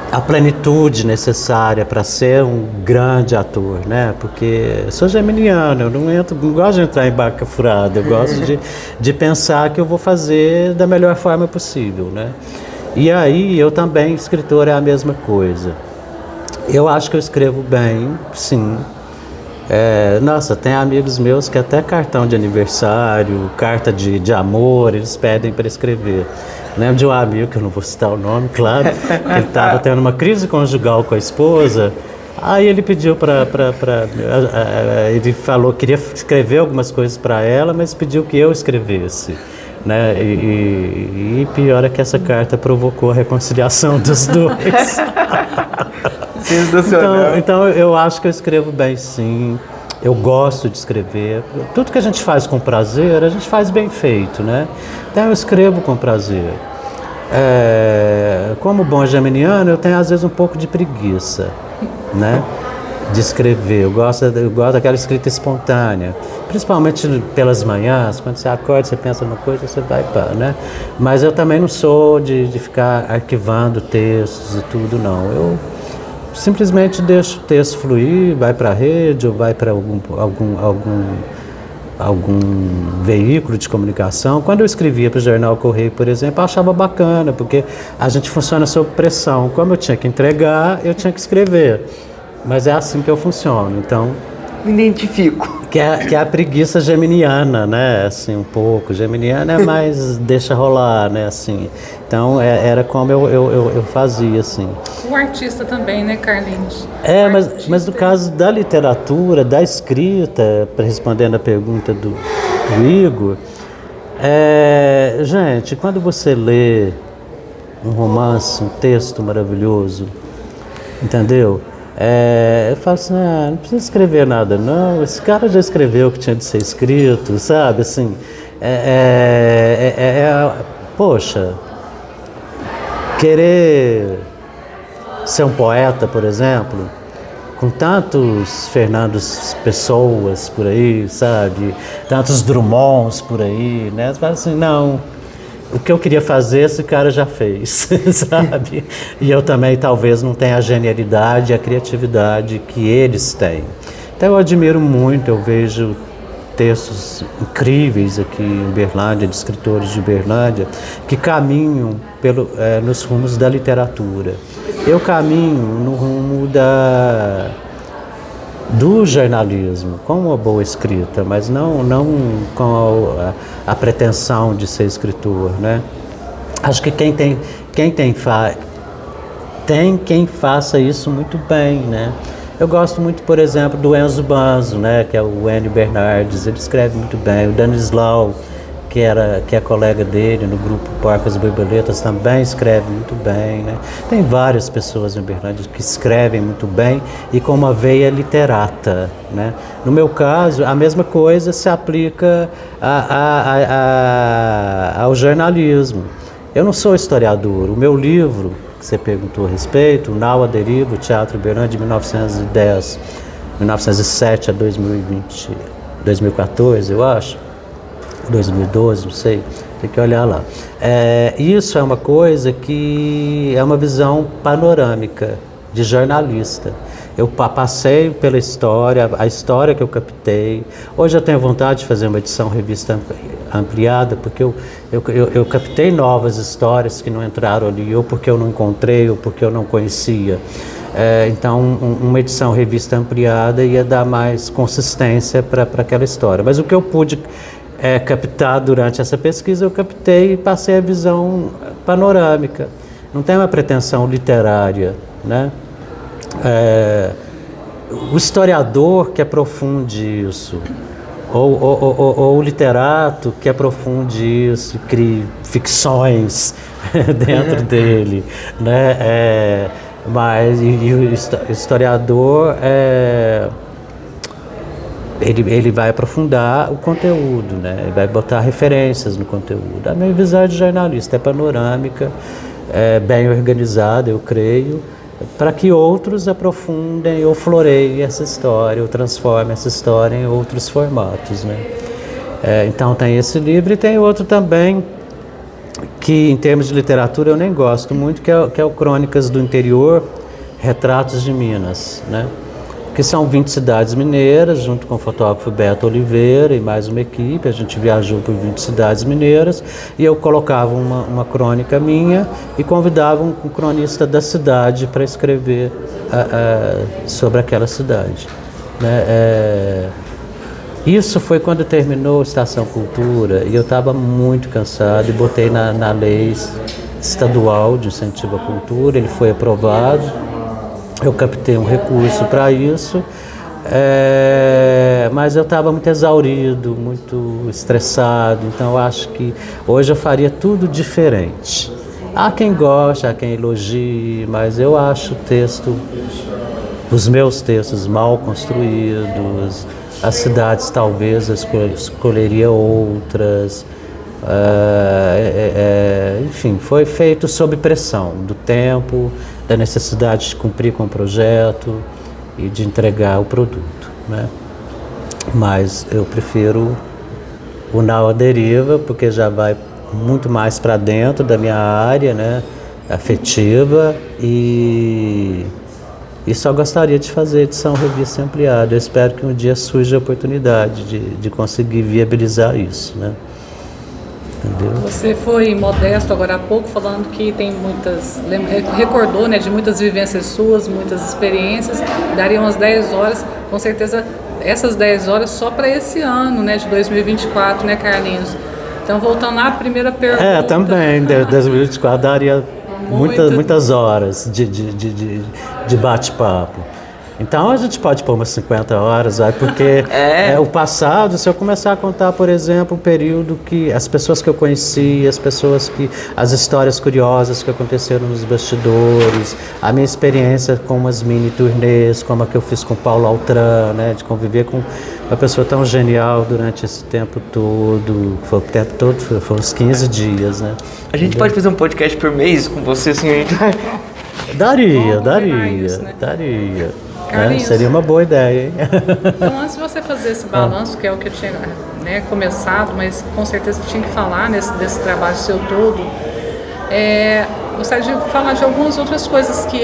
a plenitude necessária para ser um grande ator, né? Porque eu sou geminiano, eu não gosto de entrar em barca furada, eu gosto de pensar que eu vou fazer da melhor forma possível, né? E aí, eu também, escritor, é a mesma coisa. Eu acho que eu escrevo bem, sim. Nossa, tem amigos meus que até cartão de aniversário, carta de amor, eles pedem para escrever. Lembro de um amigo, que eu não vou citar o nome, claro, que ele estava tendo uma crise conjugal com a esposa, aí ele pediu ele falou que queria escrever algumas coisas para ela, mas pediu que eu escrevesse, né? E pior é que essa carta provocou a reconciliação dos dois. Então eu acho que eu escrevo bem, sim. Eu gosto de escrever. Tudo que a gente faz com prazer, a gente faz bem feito, né? Então eu escrevo com prazer. Como bom geminiano, eu tenho às vezes um pouco de preguiça, né? De escrever. Eu gosto daquela escrita espontânea. Principalmente pelas manhãs, quando você acorda, você pensa numa coisa, você vai para, né? Mas eu também não sou de ficar arquivando textos e tudo, não. Eu simplesmente deixo o texto fluir, vai para a rede ou vai para algum veículo de comunicação. Quando eu escrevia para o Jornal Correio, por exemplo, eu achava bacana, porque a gente funciona sob pressão. Como eu tinha que entregar, eu tinha que escrever. mas é assim que eu funciono. Então, Me identifico. que é a preguiça geminiana, né? Assim, um pouco. Geminiana é mais deixa rolar, né? Assim. Então, era como eu fazia, assim. O artista também, né, Carlinhos? Mas no caso da literatura, da escrita, respondendo a pergunta do Igor, gente, quando você lê um romance, um texto maravilhoso, entendeu? Eu falo assim, não precisa escrever nada não, esse cara já escreveu o que tinha de ser escrito, sabe? Assim, poxa, querer ser um poeta, por exemplo, com tantos Fernandos Pessoas por aí, sabe? Tantos Drummonds por aí, né? Você fala assim, não, o que eu queria fazer, esse cara já fez, sabe? E eu também talvez não tenha a genialidade e a criatividade que eles têm. Então eu admiro muito, eu vejo textos incríveis aqui em Uberlândia, de escritores de Uberlândia, que caminham nos rumos da literatura. Eu caminho no rumo do jornalismo, com uma boa escrita, mas não com a pretensão de ser escritor, né? Acho que tem quem faça isso muito bem, né? Eu gosto muito, por exemplo, do Enzo Banzo, né? Que é o Enio Bernardes, ele escreve muito bem. O Danislau, que é colega dele no grupo Porcas e Borboletas, também escreve muito bem, né? Tem várias pessoas em Uberlândia que escrevem muito bem e com uma veia literata, né? No meu caso, a mesma coisa se aplica ao jornalismo. Eu não sou historiador. O meu livro, que você perguntou a respeito, o Nau à Deriva, o Teatro Uberlândia, de 1907 a 2014, eu acho, 2012, não sei, tem que olhar lá. Isso é uma coisa que é uma visão panorâmica de jornalista. Eu passei pela história, a história que eu captei. Hoje eu tenho vontade de fazer uma edição revista ampliada, porque eu captei novas histórias que não entraram ali, ou porque eu não encontrei, ou porque eu não conhecia. Então, uma edição revista ampliada ia dar mais consistência para aquela história. Mas o que eu pude captar durante essa pesquisa, eu captei e passei a visão panorâmica. Não tem uma pretensão literária, né? O historiador que aprofunde isso, ou o literato que aprofunde isso, crie ficções dentro dele, né? Mas o historiador ele vai aprofundar o conteúdo, né? Ele vai botar referências no conteúdo. A minha visão de jornalista é panorâmica, bem organizada, eu creio, para que outros aprofundem ou floreiem essa história, ou transformem essa história em outros formatos, né? Então tem esse livro e tem outro também, que em termos de literatura eu nem gosto muito, que é o Crônicas do Interior, Retratos de Minas, né? Que são 20 cidades mineiras, junto com o fotógrafo Beto Oliveira e mais uma equipe. A gente viajou por 20 cidades mineiras e eu colocava uma crônica minha e convidava um cronista da cidade para escrever sobre aquela cidade, né? Isso foi quando terminou a Estação Cultura e eu estava muito cansado e botei na lei estadual de incentivo à cultura, ele foi aprovado. Eu captei um recurso para isso, mas eu estava muito exaurido, muito estressado, então eu acho que hoje eu faria tudo diferente. Há quem goste, há quem elogie, mas eu acho os meus textos mal construídos, as cidades talvez eu escolheria outras, enfim, foi feito sob pressão do tempo, da necessidade de cumprir com o projeto e de entregar o produto, né? Mas eu prefiro o Nau à Deriva, porque já vai muito mais para dentro da minha área, né, afetiva, e só gostaria de fazer edição revista ampliada. Eu espero que um dia surja a oportunidade de conseguir viabilizar isso, né? entendeu? Você foi modesto agora há pouco, falando que tem muitas, recordou, né, de muitas vivências suas, muitas experiências, daria umas 10 horas, com certeza essas 10 horas só para esse ano, né, de 2024, né, Carlinhos? Então, voltando lá, a primeira pergunta... Também, 2024 daria muitas horas de bate-papo. Então a gente pode pôr umas 50 horas, porque o passado, se eu começar a contar, por exemplo, o período que as pessoas que eu conheci, as histórias curiosas que aconteceram nos bastidores, a minha experiência com umas mini turnês, como a que eu fiz com o Paulo Altran, né, de conviver com uma pessoa tão genial durante esse tempo todo, foi uns 15 dias, né? A gente pode fazer um podcast por mês com você, assim, a gente vai... Daria. Seria uma boa ideia, hein? Então, antes de você fazer esse balanço, que é o que eu tinha, né, começado, mas com certeza tinha que falar desse trabalho seu todo, gostaria de falar de algumas outras coisas, que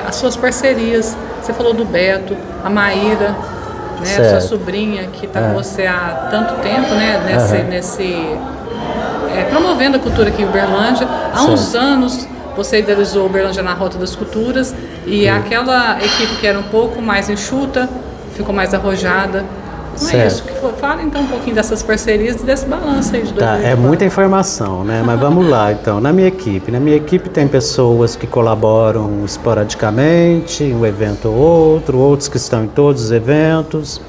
as suas parcerias. Você falou do Beto, a Maíra, né, sua sobrinha, que está com você há tanto tempo, né, promovendo a cultura aqui em Uberlândia. Há uns anos você idealizou Uberlândia na Rota das Culturas, e aquela equipe que era um pouco mais enxuta ficou mais arrojada. Não é isso que foi? Fala então um pouquinho dessas parcerias e desse balanço aí de 2024. É muita informação, né? Mas vamos lá, então. Na minha equipe tem pessoas que colaboram esporadicamente, em um evento ou outro, outros que estão em todos os eventos.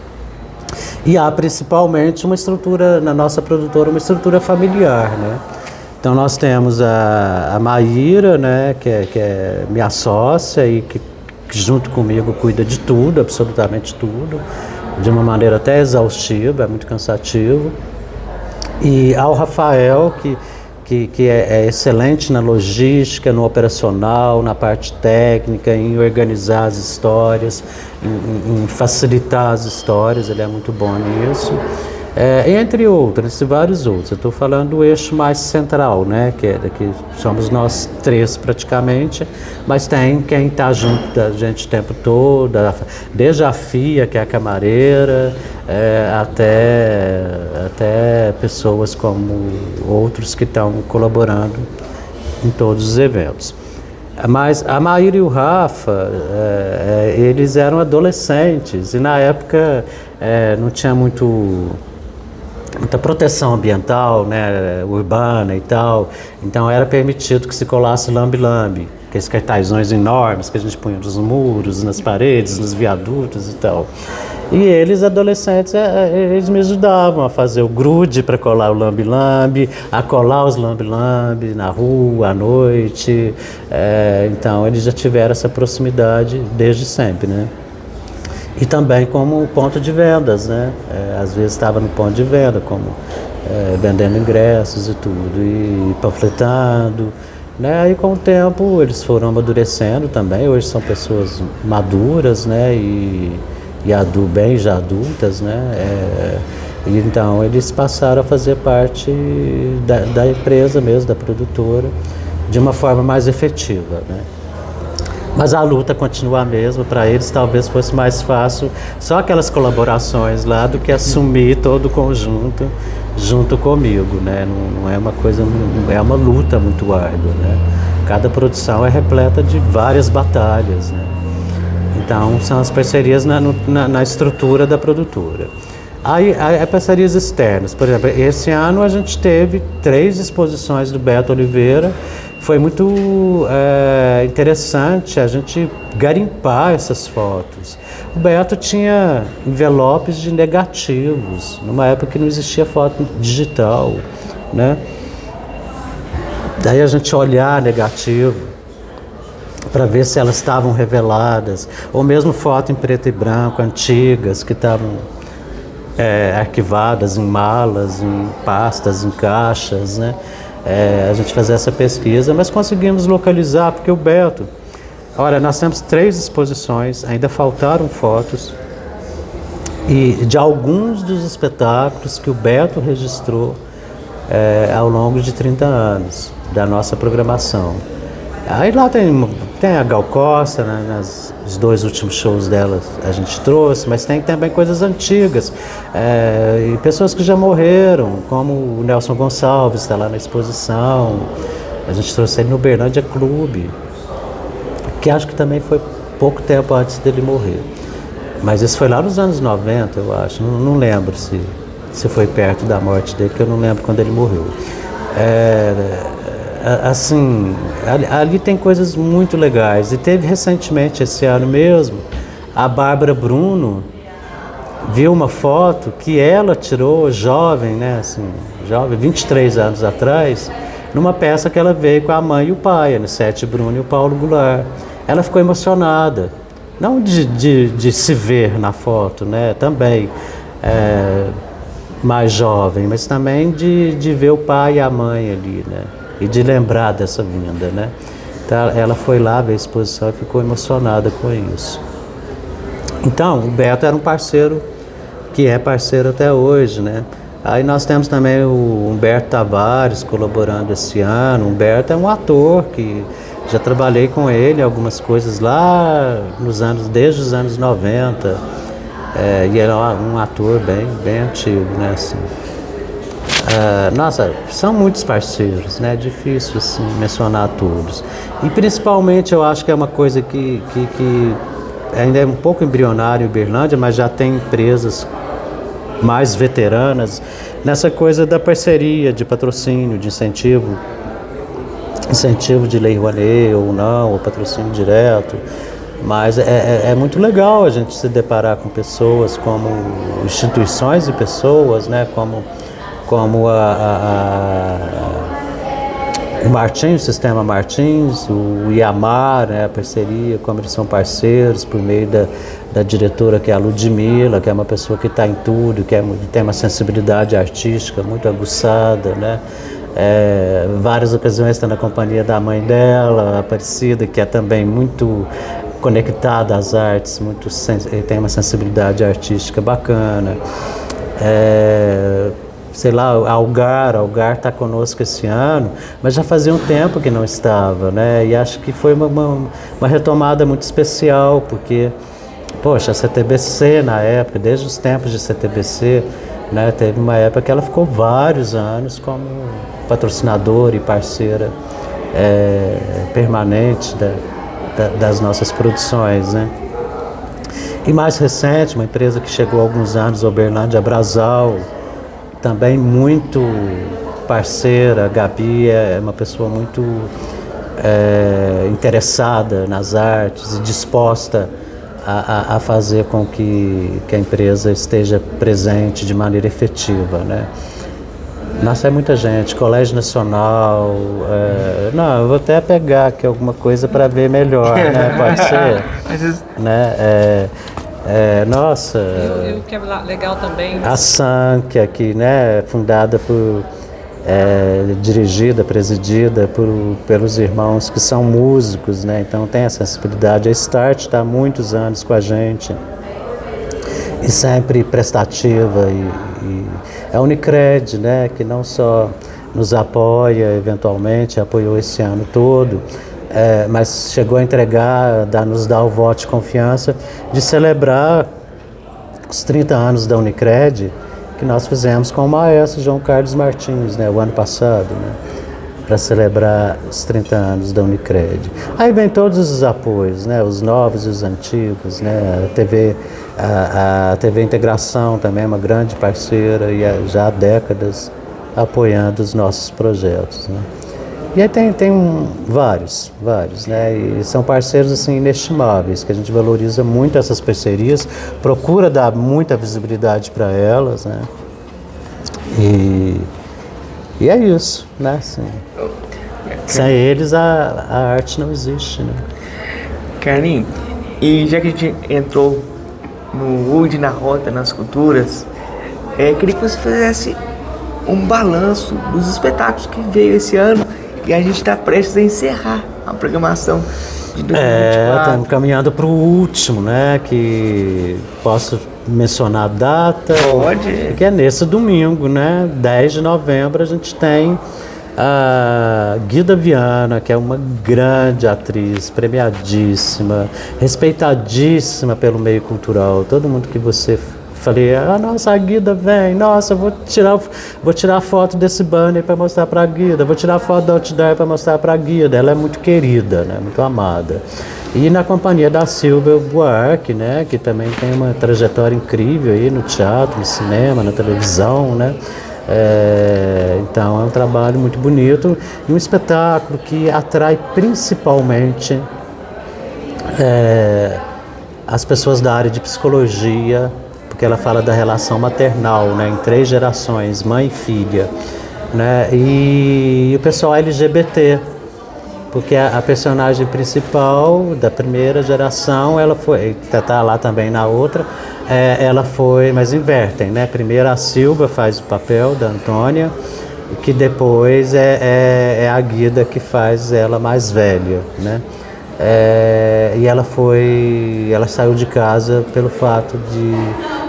E há principalmente uma estrutura, na nossa produtora, uma estrutura familiar, né? Então nós temos a Maíra, né, que é minha sócia e que junto comigo cuida de tudo, absolutamente tudo, de uma maneira até exaustiva, é muito cansativo. E ao Rafael, que é excelente na logística, no operacional, na parte técnica, em organizar as histórias, em facilitar as histórias, ele é muito bom nisso. Entre outros, e vários outros. Eu estou falando do eixo mais central, né? Que somos nós três praticamente, mas tem quem está junto da gente o tempo todo, desde a FIA, que é a camareira, até pessoas como outros que estão colaborando em todos os eventos. Mas a Maíra e o Rafa, eles eram adolescentes e na época não tinha muita proteção ambiental, né, urbana e tal, então era permitido que se colasse lambe-lambe, aqueles cartazões enormes que a gente punha nos muros, nas paredes, nos viadutos e tal. E eles, adolescentes, eles me ajudavam a fazer o grude para colar o lambe-lambe, a colar os lambe-lambe na rua, à noite. Então eles já tiveram essa proximidade desde sempre, né? E também como ponto de vendas, né? Às vezes estava no ponto de venda, como vendendo ingressos e tudo, e panfletando, né? Aí com o tempo eles foram amadurecendo também, hoje são pessoas maduras, né? E bem já adultas, né? E então eles passaram a fazer parte da empresa mesmo, da produtora, de uma forma mais efetiva, né? Mas a luta continua a mesma, para eles talvez fosse mais fácil só aquelas colaborações lá do que assumir todo o conjunto junto comigo, né? Não é uma coisa, é uma luta muito árdua, né? Cada produção é repleta de várias batalhas, né? Então são as parcerias na estrutura da produtora. Aí parcerias externas, por exemplo, esse ano a gente teve 3 exposições do Beto Oliveira. Foi muito interessante a gente garimpar essas fotos. O Beto tinha envelopes de negativos, numa época que não existia foto digital, né? Daí a gente olhar negativo para ver se elas estavam reveladas, ou mesmo foto em preto e branco, antigas, que estavam arquivadas em malas, em pastas, em caixas, né? A gente fazer essa pesquisa, mas conseguimos localizar, porque o Beto... Olha, nós temos 3 exposições, ainda faltaram fotos, e de alguns dos espetáculos que o Beto registrou ao longo de 30 anos da nossa programação. Aí lá tem a Gal Costa, né, nas os 2 últimos shows dela a gente trouxe, mas tem também coisas antigas, e pessoas que já morreram, como o Nelson Gonçalves, está lá na exposição. A gente trouxe ele no Uberlândia Clube, que acho que também foi pouco tempo antes dele morrer. Mas isso foi lá nos anos 90, eu acho. Não lembro se foi perto da morte dele, porque eu não lembro quando ele morreu. Assim, ali tem coisas muito legais. E teve recentemente, esse ano mesmo, a Bárbara Bruno viu uma foto que ela tirou jovem, né, assim, jovem, 23 anos atrás, numa peça que ela veio com a mãe e o pai, a Anicete Bruno e o Paulo Goulart. Ela ficou emocionada, não de se ver na foto, né, também mais jovem, mas também de ver o pai e a mãe ali, né, e de lembrar dessa vinda, né. Então, ela foi lá ver a exposição e ficou emocionada com isso. Então, o Beto era um parceiro, que é parceiro até hoje, né. Aí nós temos também o Humberto Tavares colaborando esse ano. O Humberto é um ator que já trabalhei com ele algumas coisas lá desde os anos 90. E ele é um ator bem antigo, né, assim. Nossa, são muitos parceiros, né, é difícil assim, mencionar todos. E principalmente eu acho que é uma coisa que ainda é um pouco embrionária em Uberlândia, mas já tem empresas mais veteranas nessa coisa da parceria, de patrocínio, de incentivo de Lei Rouanet ou não, ou patrocínio direto. Mas é muito legal a gente se deparar com pessoas como instituições e pessoas, né, como o Martins, o Sistema Martins, o Iamar, né, a parceria, como eles são parceiros por meio da diretora, que é a Ludmila, que é uma pessoa que está em tudo, que tem uma sensibilidade artística muito aguçada, né? Várias ocasiões está na companhia da mãe dela, a Aparecida, que é também muito conectada às artes, tem uma sensibilidade artística bacana. Sei lá, Algar está conosco esse ano, mas já fazia um tempo que não estava, né? E acho que foi uma retomada muito especial, porque, poxa, a CTBC na época, desde os tempos de CTBC, né, teve uma época que ela ficou vários anos como patrocinadora e parceira permanente das nossas produções, né? E mais recente, uma empresa que chegou há alguns anos, a Uberlândia Brasal, também muito parceira. A Gabi é uma pessoa muito interessada nas artes e disposta a fazer com que a empresa esteja presente de maneira efetiva, né? Nossa, é muita gente, Colégio Nacional, não, eu vou até pegar aqui alguma coisa para ver melhor, né? Pode ser? Né? Nossa, o que é legal também, a SANC aqui, né, fundada dirigida, presidida pelos irmãos que são músicos, né, então tem a sensibilidade. A Start está há muitos anos com a gente e sempre prestativa, e a Unicred, né, que não só nos apoia eventualmente, apoiou esse ano todo, mas chegou a nos dar o voto de confiança de celebrar os 30 anos da Unicred, que nós fizemos com o maestro João Carlos Martins, né, o ano passado, né, para celebrar os 30 anos da Unicred. Aí vem todos os apoios, né, os novos e os antigos, né, a TV Integração também é uma grande parceira e já há décadas apoiando os nossos projetos, né. E aí tem vários, né, e são parceiros assim inestimáveis, que a gente valoriza muito essas parcerias, procura dar muita visibilidade para elas, né, e é isso, né, assim. Sem eles a arte não existe, né. Carlinhos, e já que a gente entrou no Wood, na Rota, nas culturas, queria que você fizesse um balanço dos espetáculos que veio esse ano. E a gente está prestes a encerrar a programação de 2024. Estamos caminhando para o último, né? Que posso mencionar a data? Pode. Que é nesse domingo, né? 10 de novembro, a gente tem A Guida Viana, que é uma grande atriz, premiadíssima, respeitadíssima pelo meio cultural. Todo mundo que você falei, nossa, a Guida vem, nossa, vou tirar foto desse banner para mostrar para a Guida, vou tirar foto da outdoor para mostrar para a Guida. Ela é muito querida, né? Muito amada. E na companhia da Silvia Buarque, né? Que também tem uma trajetória incrível aí no teatro, no cinema, na televisão, né? Então é um trabalho muito bonito e um espetáculo que atrai principalmente as pessoas da área de psicologia, porque ela fala da relação maternal, né, em 3 gerações, mãe e filha, né, e o pessoal LGBT, porque a personagem principal da primeira geração, ela foi, tá lá também na outra, ela foi, mas invertem, né? Primeiro a Silvia faz o papel da Antônia, que depois é a Guida que faz ela mais velha, né? E ela saiu de casa pelo fato de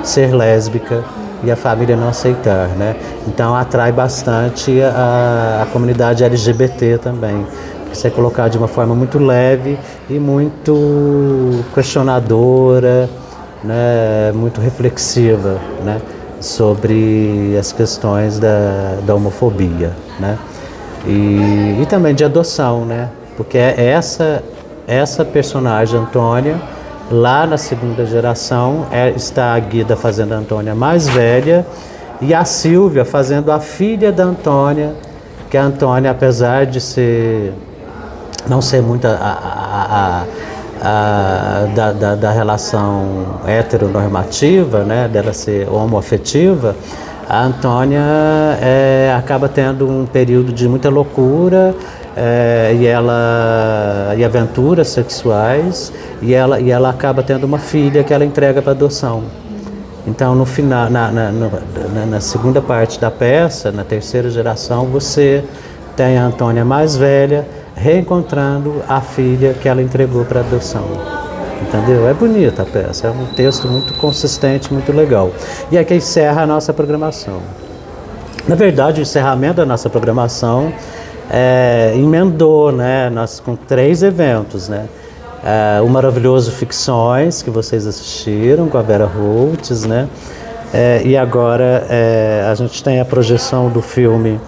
ser lésbica e a família não aceitar, né? Então atrai bastante a comunidade LGBT também. Isso é colocado de uma forma muito leve e muito questionadora, né, muito reflexiva, né, sobre as questões da homofobia, né, e também de adoção, né, porque essa personagem Antônia, lá na segunda geração, está a Guida fazendo a Antônia mais velha e a Silvia fazendo a filha da Antônia, que a Antônia, apesar de não ser muito da relação heteronormativa, né, dela ser homoafetiva, a Antônia acaba tendo um período de muita loucura e aventuras sexuais, e ela acaba tendo uma filha que ela entrega para adoção. Então, no final, na segunda parte da peça, na terceira geração, você tem a Antônia mais velha reencontrando a filha que ela entregou para adoção. Entendeu? É bonita a peça, é um texto muito consistente, muito legal. E aqui encerra a nossa programação. Na verdade, o encerramento da nossa programação emendou, né, com 3 eventos, né? O Maravilhoso Ficções, que vocês assistiram com a Vera Holtz, né? E agora a gente tem a projeção do filme,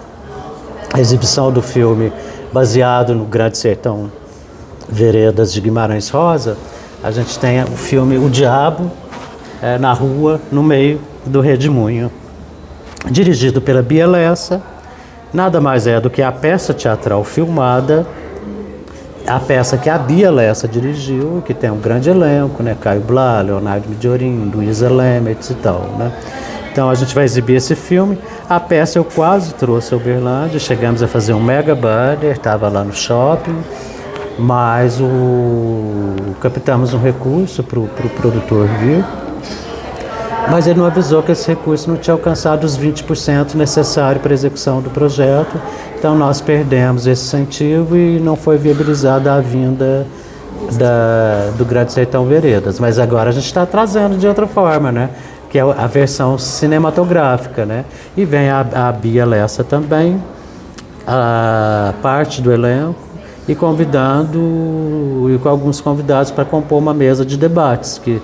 a exibição do filme baseado no Grande Sertão Veredas de Guimarães Rosa. A gente tem o filme O Diabo na Rua, no meio do Redemoinho, dirigido pela Bia Lessa. Nada mais é do que a peça teatral filmada, a peça que a Bia Lessa dirigiu, que tem um grande elenco, né? Caio Blá, Leonardo Midiorin, Luísa Lemert e tal, né? Então a gente vai exibir esse filme. A peça eu quase trouxe a Uberlândia, chegamos a fazer um mega banner, estava lá no shopping, mas captamos um recurso para o produtor vir, mas ele não avisou que esse recurso não tinha alcançado os 20% necessário para a execução do projeto, então nós perdemos esse incentivo e não foi viabilizada a vinda do Grande Sertão Veredas, mas agora a gente está trazendo de outra forma, né? Que é a versão cinematográfica, né? E vem a Bia Lessa também, a parte do elenco, e com alguns convidados para compor uma mesa de debates, que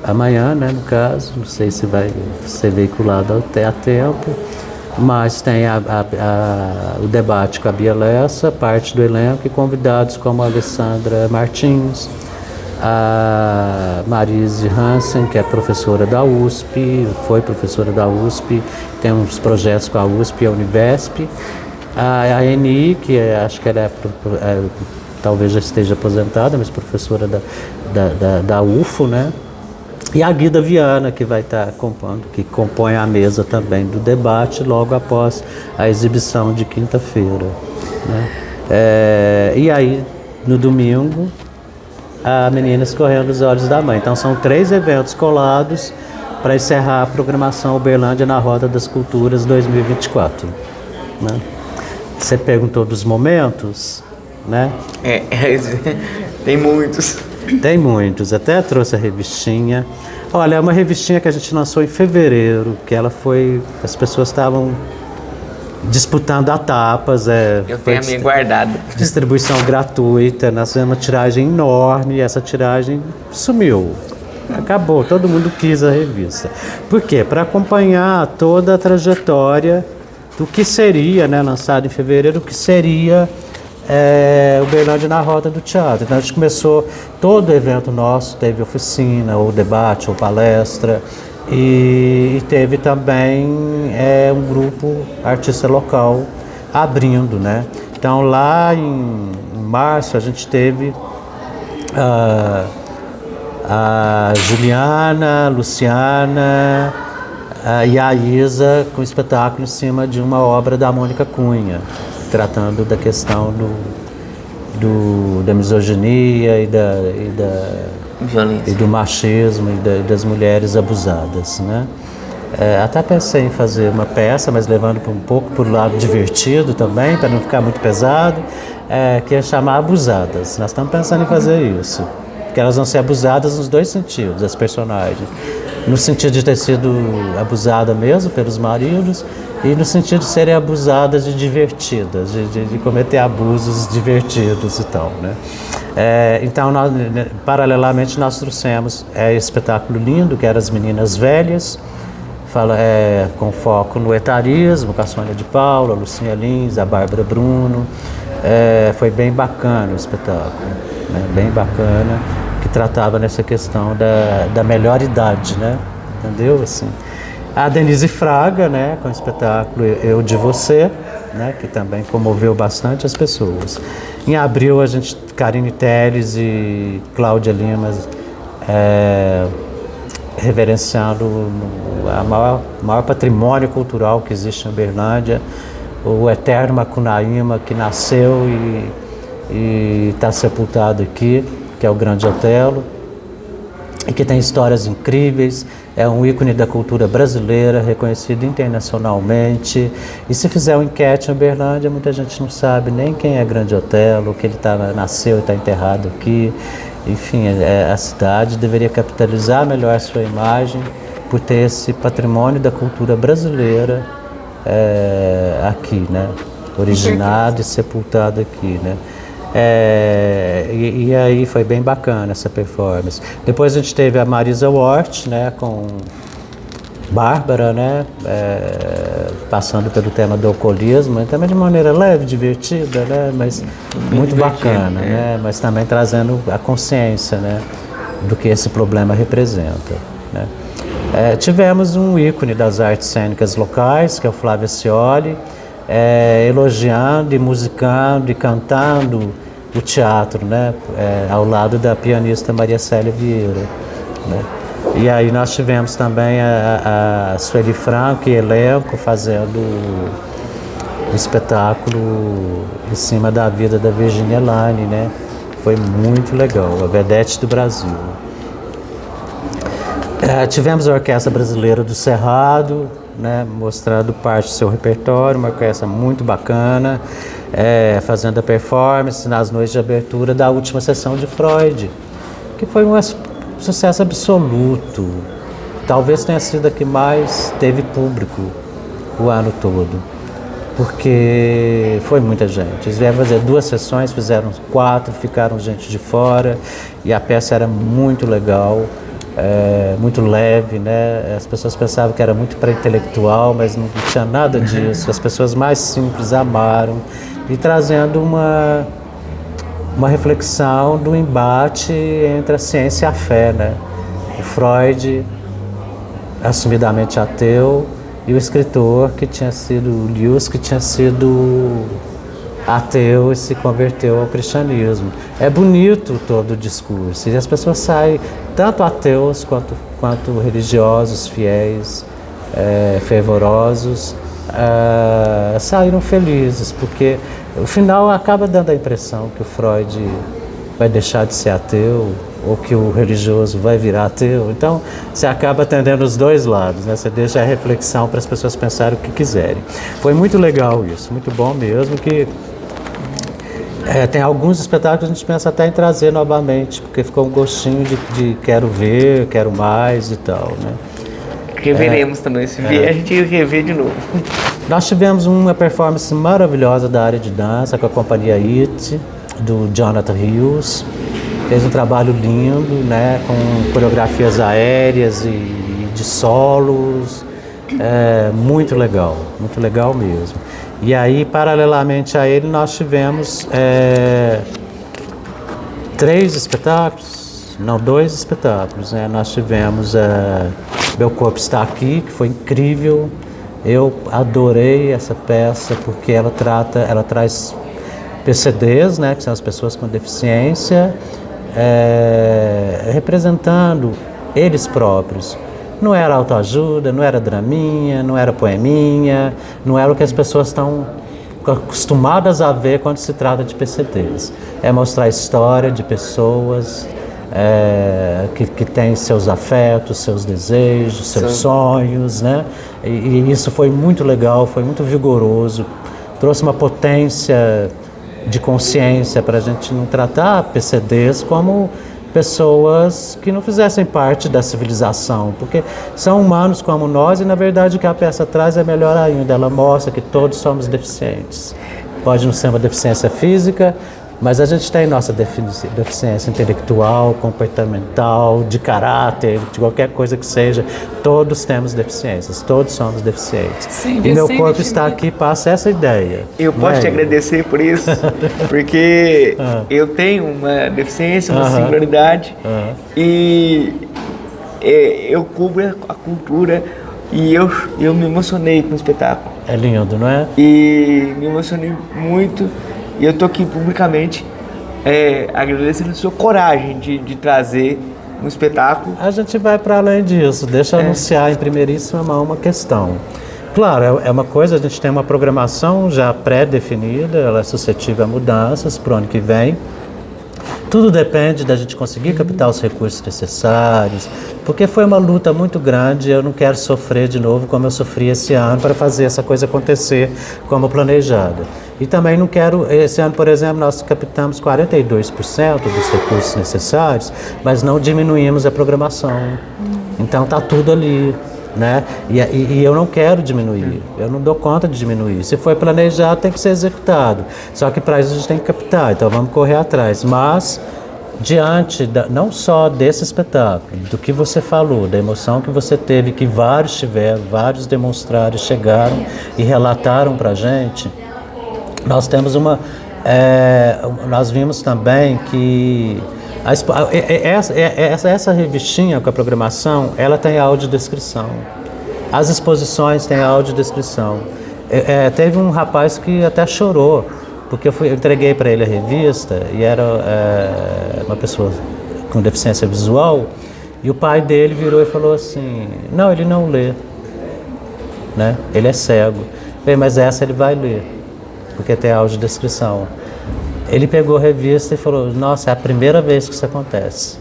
amanhã, né, no caso, não sei se vai ser veiculado até a tempo, mas tem o debate com a Bia Lessa, parte do elenco, e convidados como a Alessandra Martins, a Marise Hansen, que é professora da USP, foi professora da USP, tem uns projetos com a USP e a Univesp, a Eni, que acho que ela talvez já esteja aposentada, mas professora da UFO, né? E a Guida Viana, que vai estar compondo, que compõe a mesa também do debate logo após a exibição de quinta-feira, né? E aí, no domingo, a Menina Escorrendo os Olhos da Mãe. Então são 3 eventos colados para encerrar a programação Uberlândia na Rota das Culturas 2024. Né? Você perguntou dos momentos, né? Tem muitos. Tem muitos, até trouxe a revistinha. Olha, é uma revistinha que a gente lançou em fevereiro, que ela foi... As pessoas estavam disputando etapas. Eu tenho a minha guardada. Distribuição gratuita, nós fizemos uma tiragem enorme e essa tiragem sumiu. Acabou, todo mundo quis a revista. Por quê? Para acompanhar toda a trajetória do que seria, né, lançado em fevereiro, o que seria Uberlândia na Roda do Teatro. Então a gente começou, todo evento nosso teve oficina, ou debate, ou palestra, e teve também um grupo artista local abrindo, né? Então lá em março a gente teve a Juliana, a Luciana e a Isa com espetáculo em cima de uma obra da Mônica Cunha, tratando da questão da misoginia e do machismo e das mulheres abusadas, né? Até pensei em fazer uma peça, mas levando um pouco para o lado divertido também, para não ficar muito pesado, que ia chamar Abusadas. Nós estamos pensando em fazer isso, porque elas vão ser abusadas nos dois sentidos, as personagens. No sentido de ter sido abusada mesmo pelos maridos e no sentido de serem abusadas e divertidas, de cometer abusos divertidos e tal, né? Então, paralelamente, nós trouxemos esse espetáculo lindo, que era As Meninas Velhas, com foco no etarismo, com a Sônia de Paula, a Lucinha Lins, a Bárbara Bruno. Foi bem bacana o espetáculo, né? Bem bacana, que tratava nessa questão da melhor idade, né? Entendeu? Assim, a Denise Fraga, né, com o espetáculo Eu de Você, né, que também comoveu bastante as pessoas. Em abril, Karine Telles e Cláudia Limas reverenciando o maior patrimônio cultural que existe em Uberlândia, o eterno Macunaíma, que nasceu e está sepultado aqui, que é o Grande Otelo, e que tem histórias incríveis, é um ícone da cultura brasileira, reconhecido internacionalmente. E se fizer uma enquete em Uberlândia, muita gente não sabe nem quem é Grande Otelo, que ele nasceu e está enterrado aqui. Enfim, a cidade deveria capitalizar melhor a sua imagem por ter esse patrimônio da cultura brasileira aqui, né? Originado e sepultado aqui, né? E aí foi bem bacana essa performance. Depois a gente teve a Marisa Hort, né, com Bárbara, né, passando pelo tema do alcoolismo, também de maneira leve, divertida, né, mas muito bacana, né, mas também trazendo a consciência, né, do que esse problema representa, né. Tivemos um ícone das artes cênicas locais, que é o Flávio Scioli, elogiando e musicando e cantando o teatro, né, ao lado da pianista Maria Célia Vieira, né. E aí nós tivemos também a Sueli Franco e elenco fazendo um espetáculo em cima da vida da Virginia Elaine, né. Foi muito legal, a vedete do Brasil. Tivemos a Orquestra Brasileira do Cerrado, né, mostrando parte do seu repertório, uma orquestra muito bacana, fazendo a performance nas noites de abertura da última sessão de Freud, que foi um sucesso absoluto. Talvez tenha sido a que mais teve público o ano todo, porque foi muita gente. Eles vieram fazer 2 sessões, fizeram 4, ficaram gente de fora, e a peça era muito legal. Muito leve, né? As pessoas pensavam que era muito para intelectual, mas não tinha nada disso. As pessoas mais simples amaram, e trazendo uma reflexão do embate entre a ciência e a fé, né? O Freud, assumidamente ateu, e o escritor que tinha sido o Lewis, que tinha sido ateu e se converteu ao cristianismo. É bonito todo o discurso, e as pessoas saem, tanto ateus quanto religiosos, fiéis, fervorosos, saíram felizes, porque o final acaba dando a impressão que o Freud vai deixar de ser ateu, ou que o religioso vai virar ateu. Então você acaba atendendo os dois lados, né? Você deixa a reflexão para as pessoas pensarem o que quiserem. Foi muito legal isso, muito bom mesmo, que tem alguns espetáculos que a gente pensa até em trazer novamente, porque ficou um gostinho de quero ver, quero mais e tal, né? Reveremos também. Se vier, a gente rever de novo. Nós tivemos uma performance maravilhosa da área de dança com a companhia IT, do Jonathan Hills. Fez um trabalho lindo, né, com coreografias aéreas e de solos. Muito legal mesmo. E aí, paralelamente a ele, nós tivemos 2 espetáculos, né? Nós tivemos Meu Corpo Está Aqui, que foi incrível. Eu adorei essa peça porque ela traz PCDs, né, que são as pessoas com deficiência, representando eles próprios. Não era autoajuda, não era draminha, não era poeminha, não era o que as pessoas estão acostumadas a ver quando se trata de PCDs. É mostrar a história de pessoas que têm seus afetos, seus desejos, seus sonhos, né? E isso foi muito legal, foi muito vigoroso, trouxe uma potência de consciência para a gente não tratar PCDs como pessoas que não fizessem parte da civilização, porque são humanos como nós e, na verdade, o que a peça traz é melhor ainda, ela mostra que todos somos deficientes. Pode não ser uma deficiência física, mas a gente tem nossa deficiência intelectual, comportamental, de caráter, de qualquer coisa que seja. Todos temos deficiências, todos somos deficientes. Sim, e Meu Corpo Está Aqui passa essa ideia. Eu posso te agradecer por isso, porque eu tenho uma deficiência, uma singularidade, e eu cubro a cultura e eu me emocionei com o espetáculo. É lindo, não é? E me emocionei muito. E eu estou aqui publicamente agradecendo a sua coragem de trazer um espetáculo. A gente vai para além disso. Deixa eu anunciar em primeiríssima mão uma questão. Claro, é uma coisa, a gente tem uma programação já pré-definida, ela é suscetível a mudanças para o ano que vem. Tudo depende da gente conseguir captar os recursos necessários, porque foi uma luta muito grande. Eu não quero sofrer de novo como eu sofri esse ano para fazer essa coisa acontecer como planejada. E também não quero, esse ano, por exemplo, nós captamos 42% dos recursos necessários, mas não diminuímos a programação. Então está tudo ali, né? E eu não quero diminuir, eu não dou conta de diminuir. Se foi planejado, tem que ser executado. Só que para isso a gente tem que captar, então vamos correr atrás. Mas, diante não só desse espetáculo, do que você falou, da emoção que você teve, que vários tiveram, vários demonstraram, chegaram e relataram para a gente, nós temos nós vimos também que essa revistinha com a programação, ela tem audiodescrição. As exposições têm audiodescrição. Teve um rapaz que até chorou, porque eu entreguei para ele a revista e era uma pessoa com deficiência visual, e o pai dele virou e falou assim: não, ele não lê, né? Ele é cego. Eu falei, mas essa ele vai ler, porque tem audiodescrição. Ele pegou a revista e falou: nossa, é a primeira vez que isso acontece.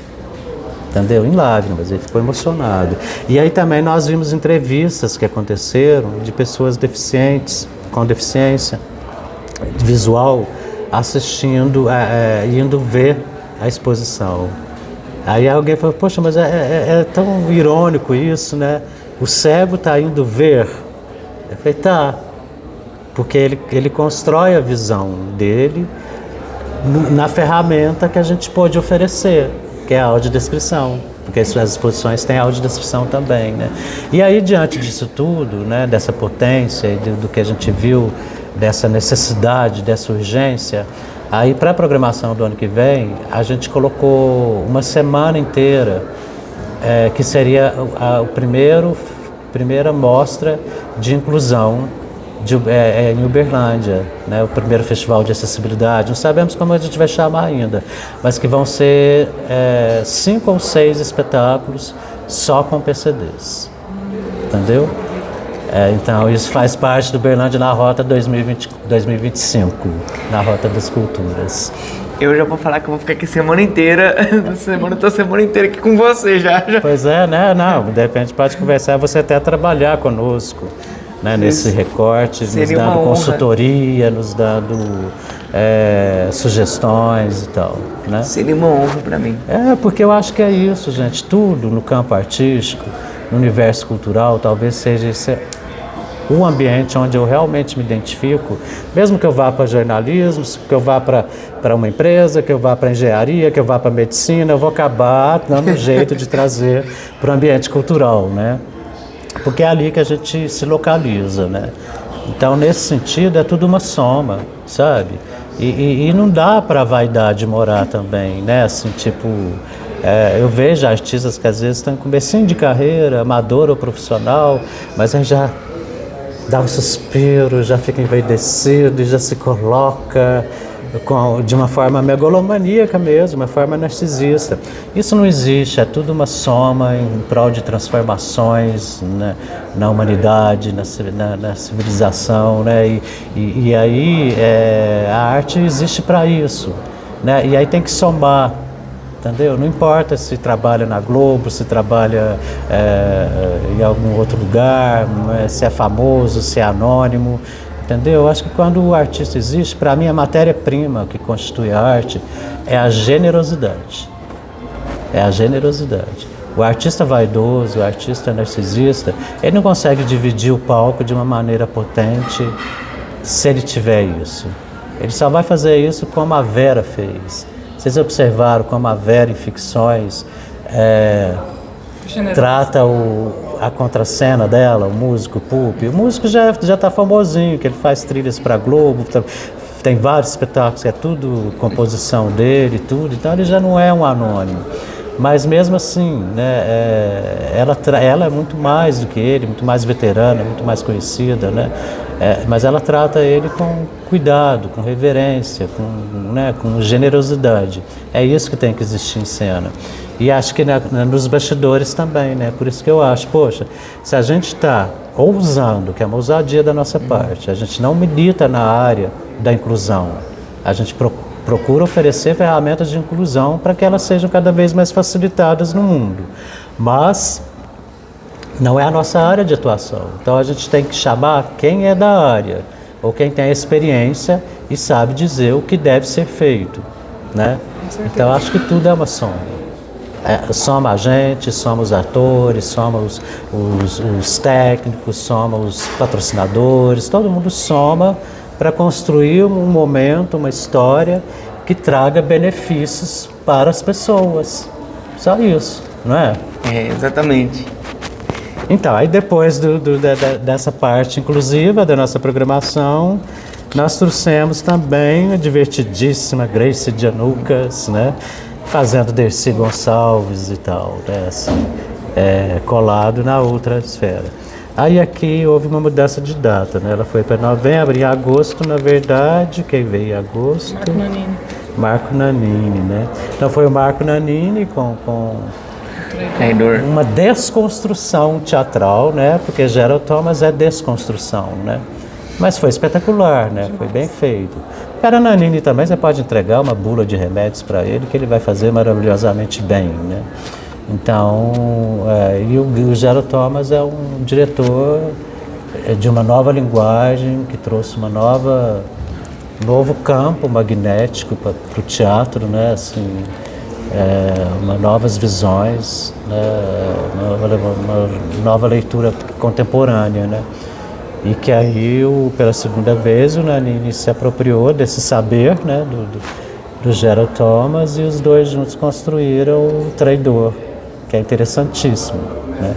Entendeu? Em lágrimas, ele ficou emocionado. E aí também nós vimos entrevistas que aconteceram de pessoas deficientes, com deficiência visual, assistindo, indo ver a exposição. Aí alguém falou: poxa, mas é tão irônico isso, né? O cego está indo ver. Eu falei: tá, porque ele constrói a visão dele na ferramenta que a gente pôde oferecer, que é a audiodescrição, porque as exposições têm audiodescrição também, né? E aí, diante disso tudo, né, dessa potência e do que a gente viu, dessa necessidade, dessa urgência, aí para a programação do ano que vem, a gente colocou uma semana inteira, que seria a primeira mostra de inclusão em Uberlândia, né, o primeiro festival de acessibilidade. Não sabemos como a gente vai chamar ainda, mas que vão ser 5 ou 6 espetáculos só com PCDs, entendeu? Então isso faz parte do Uberlândia na Rota 2025, na Rota das Culturas. Eu já vou falar que eu vou ficar aqui semana inteira, tô semana inteira aqui com você já. Pois é, né? Não, de repente pode conversar, você até trabalhar conosco, né, nesse recorte, nos dando consultoria, nos dando sugestões e tal, né? Seria uma honra para mim. Porque eu acho que é isso, gente. Tudo no campo artístico no universo cultural, talvez seja esse o ambiente onde eu realmente me identifico, mesmo que eu vá para jornalismo, que eu vá para uma empresa, que eu vá para engenharia, que eu vá para medicina, eu vou acabar dando um jeito de trazer para o ambiente cultural, né? Porque é ali que a gente se localiza, né? Então, nesse sentido, é tudo uma soma, sabe? E não dá para a vaidade morar também, né? Assim, tipo, eu vejo artistas que às vezes estão em comecinho de carreira, amador ou profissional, mas aí já dá um suspiro, já fica envaidecido e já se coloca de uma forma megalomaníaca mesmo, uma forma narcisista. Isso não existe, é tudo uma soma em prol de transformações, né, na humanidade, na civilização, né? E aí a arte existe para isso, né? E aí tem que somar. Entendeu? Não importa se trabalha na Globo, se trabalha em algum outro lugar, se é famoso, se é anônimo, entendeu? Eu acho que quando o artista existe, para mim a matéria-prima que constitui a arte é a generosidade. É a generosidade. O artista vaidoso, o artista narcisista, ele não consegue dividir o palco de uma maneira potente se ele tiver isso. Ele só vai fazer isso como a Vera fez. Vocês observaram como a Vera em Ficções trata a contracena dela, o músico Pupi. O músico já está famosinho, que ele faz trilhas para Globo, tem vários espetáculos que é tudo composição dele e tudo, então ele já não é um anônimo. Mas mesmo assim, né, ela é muito mais do que ele, muito mais veterana, muito mais conhecida, né? Mas ela trata ele com cuidado, com reverência, com generosidade. É isso que tem que existir em cena. E acho que nos bastidores também, né? Por isso que eu acho, poxa, se a gente está ousando, que é uma ousadia da nossa parte, a gente não milita na área da inclusão, a gente procura oferecer ferramentas de inclusão para que elas sejam cada vez mais facilitadas no mundo. Mas não é a nossa área de atuação. Então a gente tem que chamar quem é da área, ou quem tem a experiência e sabe dizer o que deve ser feito, né? Então acho que tudo é uma soma. Soma a gente, soma os atores, soma os técnicos, soma os patrocinadores, todo mundo soma para construir um momento, uma história que traga benefícios para as pessoas. Só isso, não é? Exatamente. Então, aí depois dessa parte inclusiva da nossa programação, nós trouxemos também a divertidíssima Grace Janucas, né? Fazendo Dercy Gonçalves e tal, né? Assim, colado na outra esfera. Aí aqui houve uma mudança de data, né? Ela foi para novembro, em agosto, na verdade, quem veio em agosto? Marco Nanini. Marco Nanini, né? Então foi o Marco Nanini com uma desconstrução teatral, né? Porque Gerald Thomas é desconstrução, né? Mas foi espetacular, né? Foi bem feito. Para Nanini também você pode entregar uma bula de remédios para ele, que ele vai fazer maravilhosamente bem, né? Então, e o Gerald Thomas é um diretor de uma nova linguagem, que trouxe um novo campo magnético para o teatro, né? Assim, novas visões, né? Uma nova leitura contemporânea, né? E que aí, pela segunda vez, o Nanini se apropriou desse saber, né? do Gerald Thomas, e os dois juntos construíram o Traidor, que é interessantíssimo, né?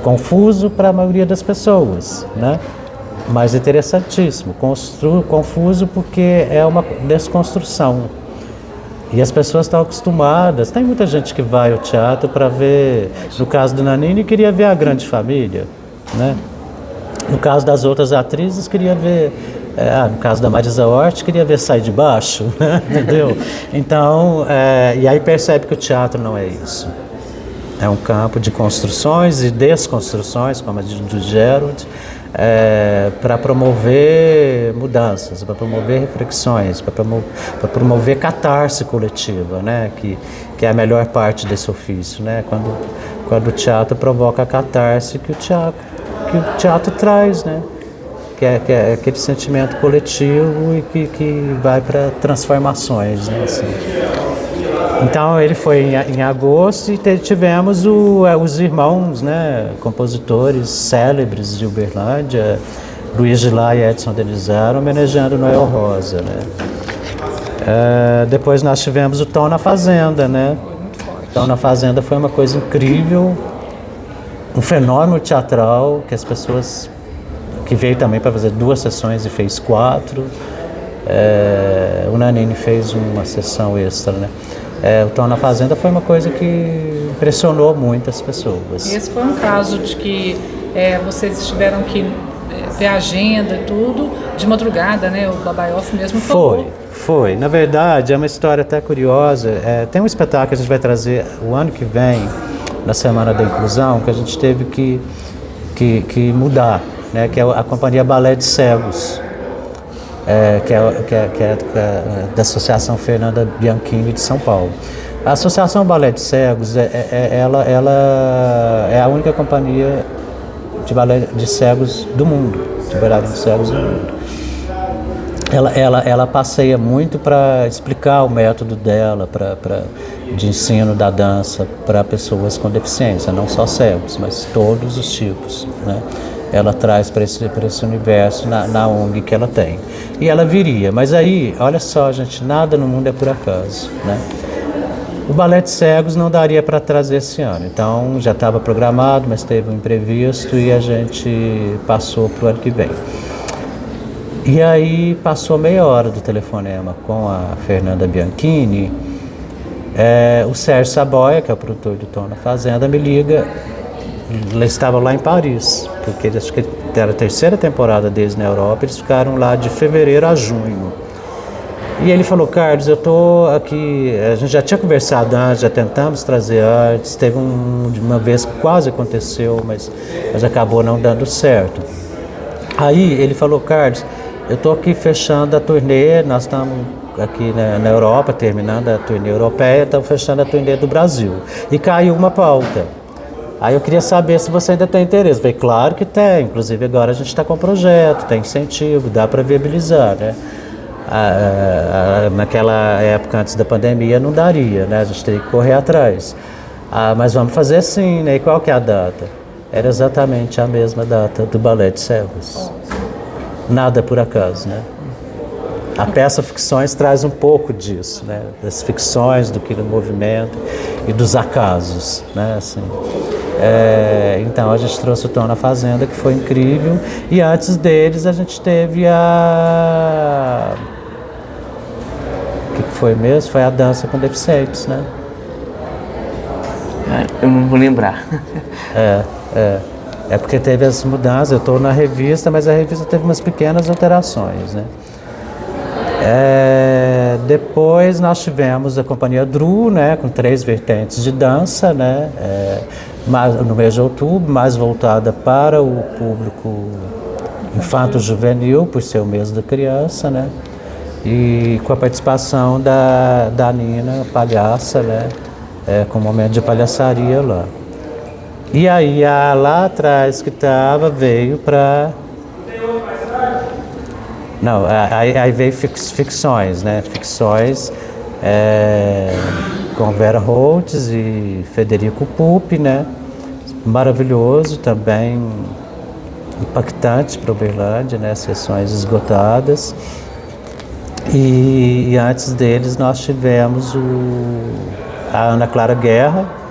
Confuso para a maioria das pessoas, né? Mas interessantíssimo, confuso porque é uma desconstrução. E as pessoas estão acostumadas, tem muita gente que vai ao teatro para ver, no caso do Nanini, queria ver A Grande Família, né? No caso das outras atrizes, queria ver, no caso da Marisa Hort, queria ver Sai de Baixo, né? Entendeu? Então, e aí percebe que o teatro não é isso. É um campo de construções e desconstruções, como a do Gerald, para promover mudanças, para promover reflexões, para promover catarse coletiva, né? Que é a melhor parte desse ofício, né? Quando o teatro provoca a catarse que o teatro traz, né? que é aquele sentimento coletivo e que vai para transformações, né? Assim. Então ele foi em agosto e tivemos os irmãos, né, compositores célebres de Uberlândia, Luiz de Lá e Edson Denizar, homenageando Noel Rosa, né? Depois nós tivemos o Tom na Fazenda, né? Tom na Fazenda foi uma coisa incrível, um fenômeno teatral que as pessoas que veio também para fazer 2 sessões e fez 4. O Nanini fez uma sessão extra, né? O Tom na Fazenda foi uma coisa que impressionou muitas pessoas. E esse foi um caso de que vocês tiveram que ter agenda e tudo, de madrugada, né? O Babaioff mesmo falou. Foi. Na verdade, é uma história até curiosa. Tem um espetáculo que a gente vai trazer o ano que vem, na Semana da Inclusão, que a gente teve que mudar, né? Que é a Companhia Balé de Cegos, que é da Associação Fernanda Bianchini de São Paulo. A Associação Balé de Cegos, ela é a única companhia de balé de cegos do mundo, de balé de cegos do mundo. Ela passeia muito para explicar o método dela de ensino da dança para pessoas com deficiência, não só cegos, mas todos os tipos, né? Ela traz para esse universo na ONG que ela tem. E ela viria, mas aí, olha só, gente, nada no mundo é por acaso, né? O Balé de Cegos não daria para trazer esse ano, então já estava programado, mas teve um imprevisto e a gente passou para o ano que vem. E aí passou meia hora do telefonema com a Fernanda Bianchini, o Sérgio Saboia, que é o produtor do Tom na Fazenda, me liga. Eles estavam lá em Paris, porque acho que era a 3ª temporada deles na Europa, eles ficaram lá de fevereiro a junho. E ele falou: Carlos, eu tô aqui, a gente já tinha conversado antes, já tentamos trazer antes, teve uma vez que quase aconteceu, mas acabou não dando certo. Aí ele falou: Carlos, eu tô aqui fechando a turnê, nós estamos aqui na Europa, terminando a turnê europeia, estamos fechando a turnê do Brasil. E caiu uma pauta. Aí eu queria saber se você ainda tem interesse. Eu falei: claro que tem, inclusive agora a gente está com projeto, tem incentivo, dá para viabilizar, né? Naquela época, antes da pandemia, não daria, né? A gente teria que correr atrás. Mas vamos fazer sim, né? E qual que é a data? Era exatamente a mesma data do Balé de Cegos. Nada por acaso, né? A peça Ficções traz um pouco disso, né? Das ficções, do que do movimento e dos acasos, né? Assim, então a gente trouxe o Tom na Fazenda, que foi incrível, e antes deles a gente teve o que foi mesmo? Foi a Dança com Deficientes, né? Eu não vou lembrar. É porque teve as mudanças. Eu estou na revista, mas a revista teve umas pequenas alterações, né? Depois nós tivemos a Companhia Dru, né, com 3 vertentes de dança, né, no mês de outubro, mais voltada para o público infanto-juvenil, por ser o mês da criança, né, e com a participação da Nina, palhaça, né, com um momento de palhaçaria lá. E aí lá atrás que estava veio para... Não, aí veio Ficções, né? Ficções com Vera Holtz e Federico Pupi, né? Maravilhoso também, impactante para Uberlândia, né? Sessões esgotadas. E antes deles nós tivemos a Ana Clara Guerra,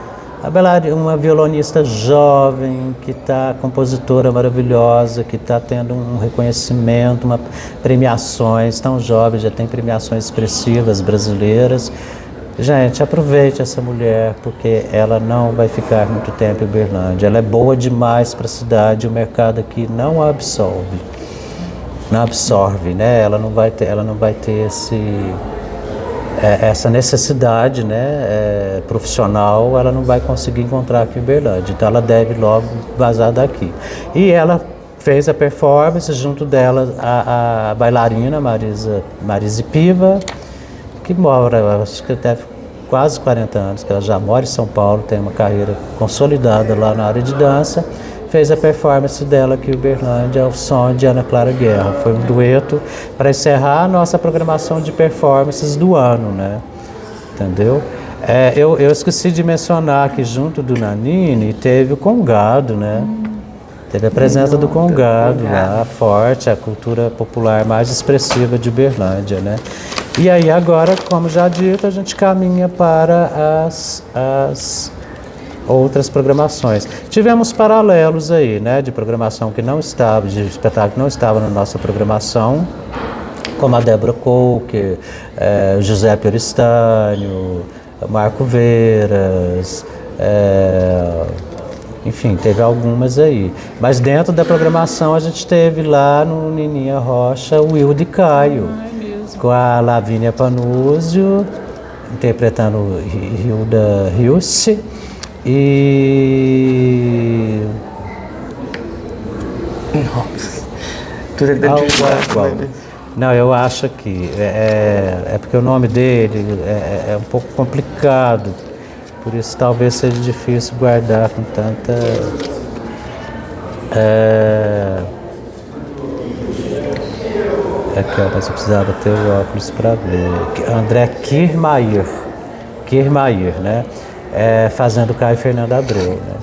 uma violonista jovem, que está compositora maravilhosa, que está tendo um reconhecimento, premiações, tão jovem, já tem premiações expressivas brasileiras. Gente, aproveite essa mulher, porque ela não vai ficar muito tempo em Uberlândia. Ela é boa demais para a cidade, o mercado aqui não a absorve, né? Ela não vai ter essa necessidade, né, profissional, ela não vai conseguir encontrar aqui em Uberlândia, então ela deve logo vazar daqui. E ela fez a performance, junto dela a bailarina Marise Piva, que mora, acho que deve quase 40 anos, que ela já mora em São Paulo, tem uma carreira consolidada lá na área de dança, fez a performance dela aqui em Uberlândia ao som de Ana Clara Guerra. Foi um dueto para encerrar a nossa programação de performances do ano, né? Entendeu? Eu esqueci de mencionar que junto do Nanini teve o Congado, né? Teve a presença do Congado lá, forte, a cultura popular mais expressiva de Uberlândia, né? E aí agora, como já dito, a gente caminha para as outras programações. Tivemos paralelos aí, né, de programação que não estava, de espetáculo que não estava na nossa programação, como a Débora Coker, Giuseppe Oristânio, Marco Veras, enfim, teve algumas aí. Mas dentro da programação a gente teve lá no Nininha Rocha o Will de Caio, com a Lavínia Panúzio, interpretando Hilda Hilse, e... Nossa, tudo é dentro de né? Não, eu acho que é porque o nome dele é um pouco complicado, por isso talvez seja difícil guardar com tanta... Aqui, ó, mas eu precisava ter o óculos para ver. André Kiermaier, né? Fazendo Caio Fernando Abreu, né?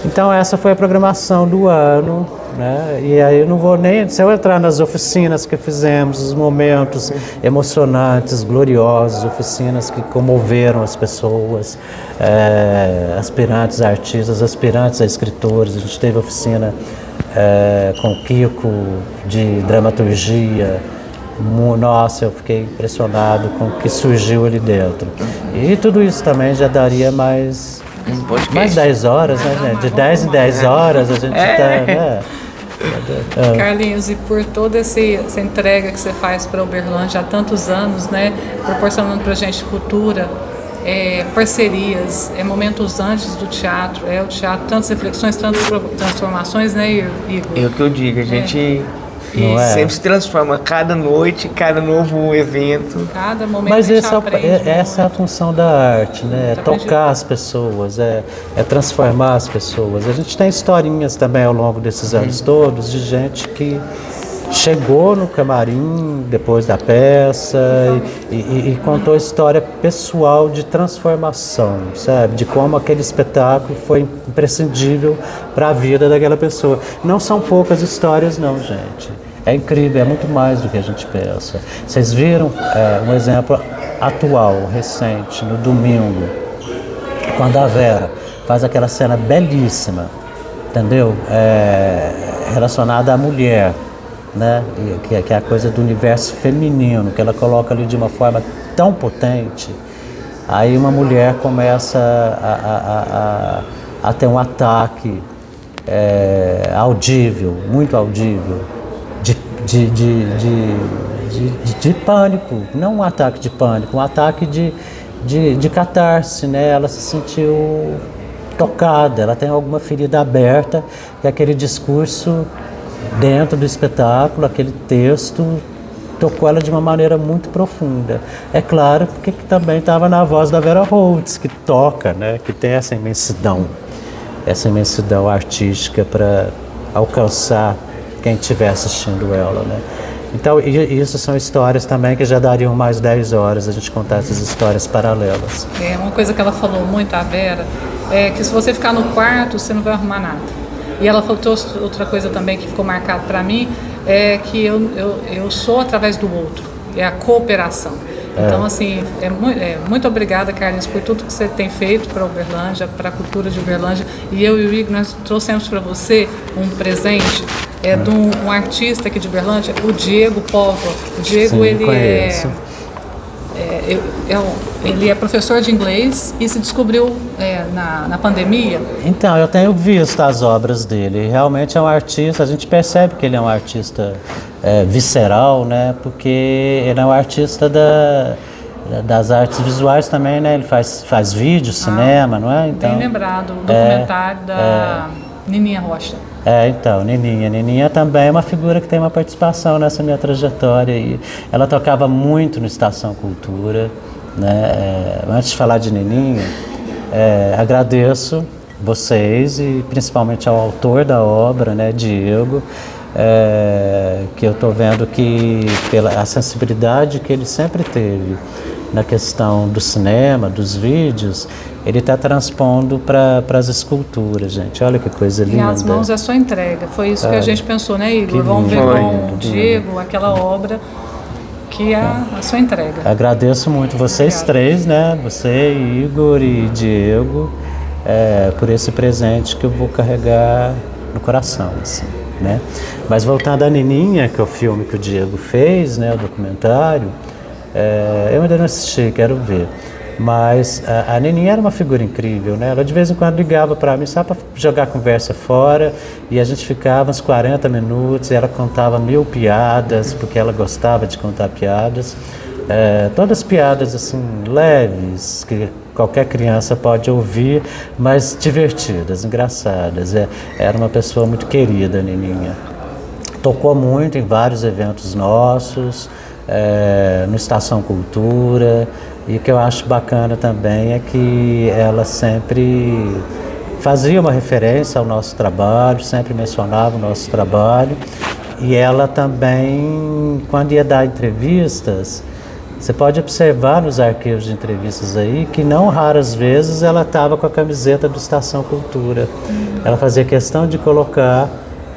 Então essa foi a programação do ano, né? E aí eu não vou nem... Se eu entrar nas oficinas que fizemos, os momentos emocionantes, gloriosos, oficinas que comoveram as pessoas, aspirantes a artistas, aspirantes a escritores. A gente teve oficina com o Kiko de dramaturgia. Nossa, eu fiquei impressionado com o que surgiu ali dentro. E tudo isso também já daria mais 10 horas, né, gente? De 10 em 10 horas a gente tá, né? Carlinhos, e por toda essa entrega que você faz para Uberlândia há tantos anos, né? Proporcionando para a gente cultura, parcerias, momentos antes do teatro, o teatro, tantas reflexões, tantas transformações, né, Igor? É o que eu digo, a gente... Não é? Sempre se transforma, cada noite, cada novo evento. Cada momento Mas a gente aprende essa é a função da arte, né? É tocar as pessoas, é transformar as pessoas. A gente tem historinhas também ao longo desses anos todos de gente que chegou no camarim depois da peça e contou a história pessoal de transformação, sabe? De como aquele espetáculo foi imprescindível para a vida daquela pessoa. Não são poucas histórias não, gente. É incrível, é muito mais do que a gente pensa. Vocês viram um exemplo atual, recente, no domingo, quando a Vera faz aquela cena belíssima, entendeu? Relacionada à mulher, né? Que é a coisa do universo feminino, que ela coloca ali de uma forma tão potente. Aí uma mulher começa a ter um ataque audível, muito audível, de pânico, não um ataque de pânico, um ataque de catarse, né? Ela se sentiu tocada, ela tem alguma ferida aberta, que é aquele discurso dentro do espetáculo, aquele texto tocou ela de uma maneira muito profunda. É claro, porque também estava na voz da Vera Holtz, que toca, né? Que tem essa imensidão artística para alcançar quem estiver assistindo ela, né? Então, isso são histórias também que já dariam mais 10 horas a gente contar essas histórias paralelas. Uma coisa que ela falou muito, a Vera, é que se você ficar no quarto, você não vai arrumar nada. E ela falou outra coisa também que ficou marcado para mim, é que eu sou através do outro, é a cooperação. Então, assim, muito obrigada, Carlinhos, por tudo que você tem feito para Uberlândia, para a cultura de Uberlândia. E eu e o Igor, nós trouxemos para você um presente de um artista aqui de Uberlândia, o Diego Póvoa. O Diego, sim, ele conheço. ele é professor de inglês e se descobriu na pandemia. Então, eu tenho visto as obras dele. Realmente é um artista, a gente percebe que ele é um artista visceral, né? Porque ele é um artista das artes visuais também, né? Ele faz vídeo, cinema, não é? Então, bem lembrado, o documentário da Nininha Rocha. Então, Nininha também é uma figura que tem uma participação nessa minha trajetória. E ela tocava muito no Estação Cultura, né? Antes de falar de Nininha, agradeço vocês e principalmente ao autor da obra, né, Diego, que eu estou vendo que pela a sensibilidade que ele sempre teve na questão do cinema, dos vídeos, ele está transpondo para as esculturas, gente. Olha que coisa linda. E as mãos é só entrega. Foi isso que a gente pensou, né, Igor? Vamos ver com o Diego, aquela obra que é a sua entrega. Agradeço muito vocês três, né? Você, Igor e Diego, por esse presente que eu vou carregar no coração, assim, né? Mas voltando à Nininha, que é o filme que o Diego fez, né? O documentário, eu ainda não assisti, quero ver. Mas a Nininha era uma figura incrível, né? Ela de vez em quando ligava para mim só para jogar a conversa fora e a gente ficava uns 40 minutos e ela contava 1000 piadas, porque ela gostava de contar piadas. Todas piadas assim, leves, que qualquer criança pode ouvir, mas divertidas, engraçadas. Era uma pessoa muito querida, a Nininha. Tocou muito em vários eventos nossos, no Estação Cultura. E o que eu acho bacana também é que ela sempre fazia uma referência ao nosso trabalho, sempre mencionava o nosso trabalho. E ela também, quando ia dar entrevistas, você pode observar nos arquivos de entrevistas aí que não raras vezes ela estava com a camiseta do Estação Cultura. Ela fazia questão de colocar,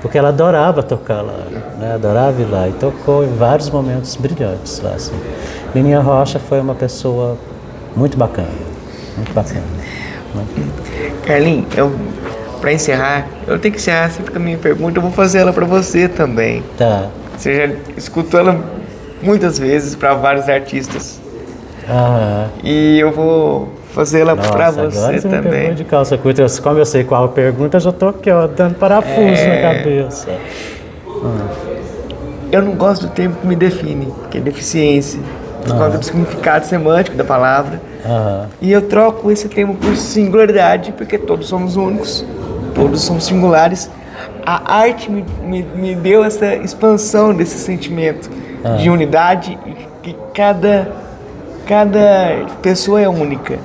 porque ela adorava tocar lá, né? Adorava ir lá e tocou em vários momentos brilhantes lá, assim. Nininha Rocha foi uma pessoa muito bacana, muito bacana. Carlinhos, para encerrar, eu tenho que encerrar sempre com a minha pergunta, eu vou fazer ela para você também. Tá. Você já escutou ela muitas vezes para vários artistas. E eu vou fazer ela para você agora também. Me pegou de calça curta. Como eu sei qual a pergunta, eu já tô aqui, ó, dando parafuso na cabeça. Eu não gosto do termo que me define, que é deficiência, por causa do significado semântico da palavra. E eu troco esse termo por singularidade, porque todos somos únicos, todos somos singulares. A arte me deu essa expansão desse sentimento de unidade, e que cada pessoa é única.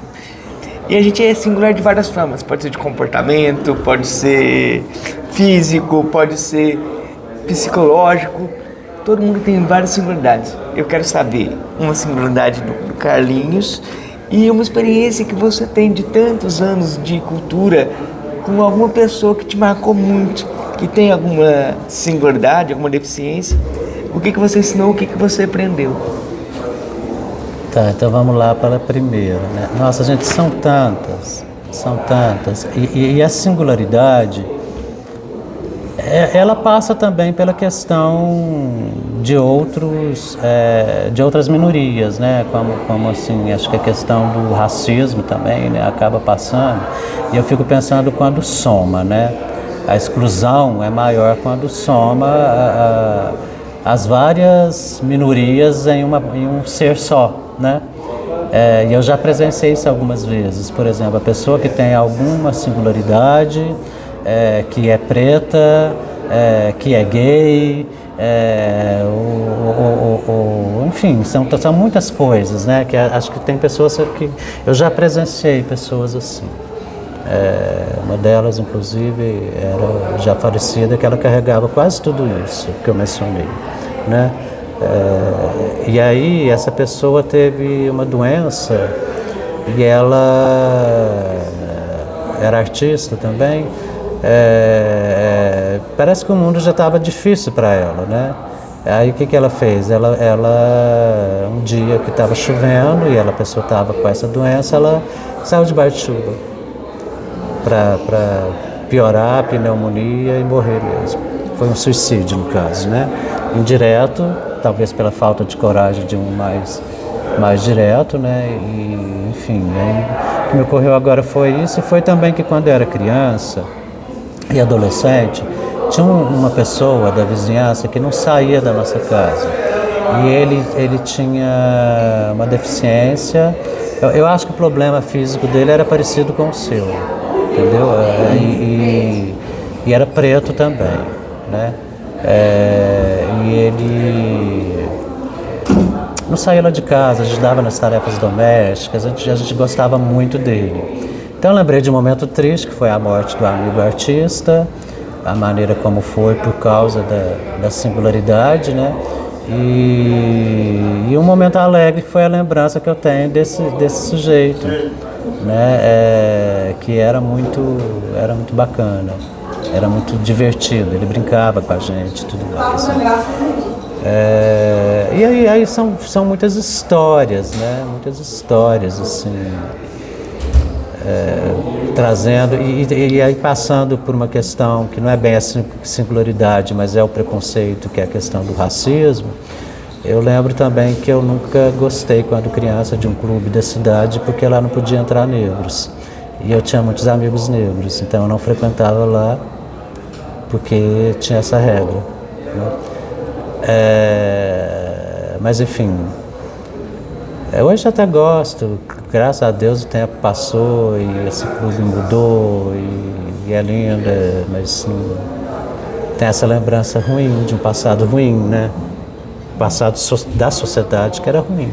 E a gente é singular de várias formas, pode ser de comportamento, pode ser físico, pode ser psicológico. Todo mundo tem várias singularidades. Eu quero saber uma singularidade do Carlinhos e uma experiência que você tem de tantos anos de cultura com alguma pessoa que te marcou muito, que tem alguma singularidade, alguma deficiência. O que você ensinou, o que você aprendeu? Tá, então vamos lá para a primeira, né? Nossa, gente, são tantas. E a singularidade, ela passa também pela questão de outras minorias, né? Como assim, acho que a questão do racismo também, né? Acaba passando. E eu fico pensando quando soma, né? A exclusão é maior quando soma as várias minorias em um ser só, né? E eu já presenciei isso algumas vezes. Por exemplo, a pessoa que tem alguma singularidade, que é preta, que é gay, enfim, são muitas coisas, né? Que acho que tem pessoas que eu já presenciei pessoas assim. Uma delas, inclusive, era já falecida, que ela carregava quase tudo isso que eu mencionei, né? E aí essa pessoa teve uma doença e ela era artista também. Parece que o mundo já estava difícil para ela, né? Aí o que ela fez? Ela um dia que estava chovendo e a pessoa estava com essa doença, ela saiu debaixo de chuva para piorar a pneumonia e morrer mesmo. Foi um suicídio no caso, né? Indireto, talvez pela falta de coragem de um mais direto, né? E, enfim, aí, o que me ocorreu agora foi isso, e foi também que quando eu era criança e adolescente, tinha uma pessoa da vizinhança que não saía da nossa casa. E ele tinha uma deficiência, eu acho que o problema físico dele era parecido com o seu, entendeu? E era preto também, né? E ele não saía lá de casa, ajudava nas tarefas domésticas, a gente gostava muito dele. Então eu lembrei de um momento triste, que foi a morte do amigo artista, a maneira como foi por causa da singularidade, né? E um momento alegre que foi a lembrança que eu tenho desse sujeito, né? Que era muito bacana, era muito divertido, ele brincava com a gente e tudo mais. Né? E aí são muitas histórias, né? Muitas histórias, assim, trazendo, e aí passando por uma questão que não é bem a singularidade, mas é o preconceito, que é a questão do racismo. Eu lembro também que eu nunca gostei, quando criança, de um clube da cidade, porque lá não podia entrar negros. E eu tinha muitos amigos negros, então eu não frequentava lá, porque tinha essa regra. Né? Mas enfim, hoje até gosto, graças a Deus o tempo passou e esse clube mudou e é lindo, mas não, tem essa lembrança ruim, de um passado ruim, né? Passado da sociedade que era ruim.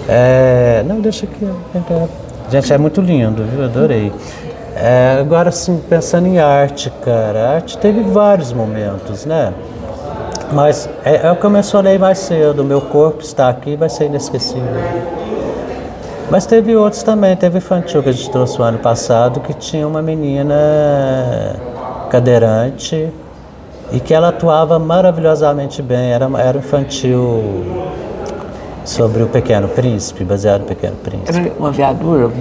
Né? Não, deixa aqui. Gente, é muito lindo, viu? Adorei. Agora, assim, pensando em arte, cara, a arte teve vários momentos, né? Mas é o que eu mencionei mais cedo, o meu corpo está aqui, vai ser inesquecível. Mas teve outros também, teve infantil que a gente trouxe o ano passado, que tinha uma menina cadeirante e que ela atuava maravilhosamente bem, era infantil sobre o Pequeno Príncipe, baseado no Pequeno Príncipe. Era um aviador?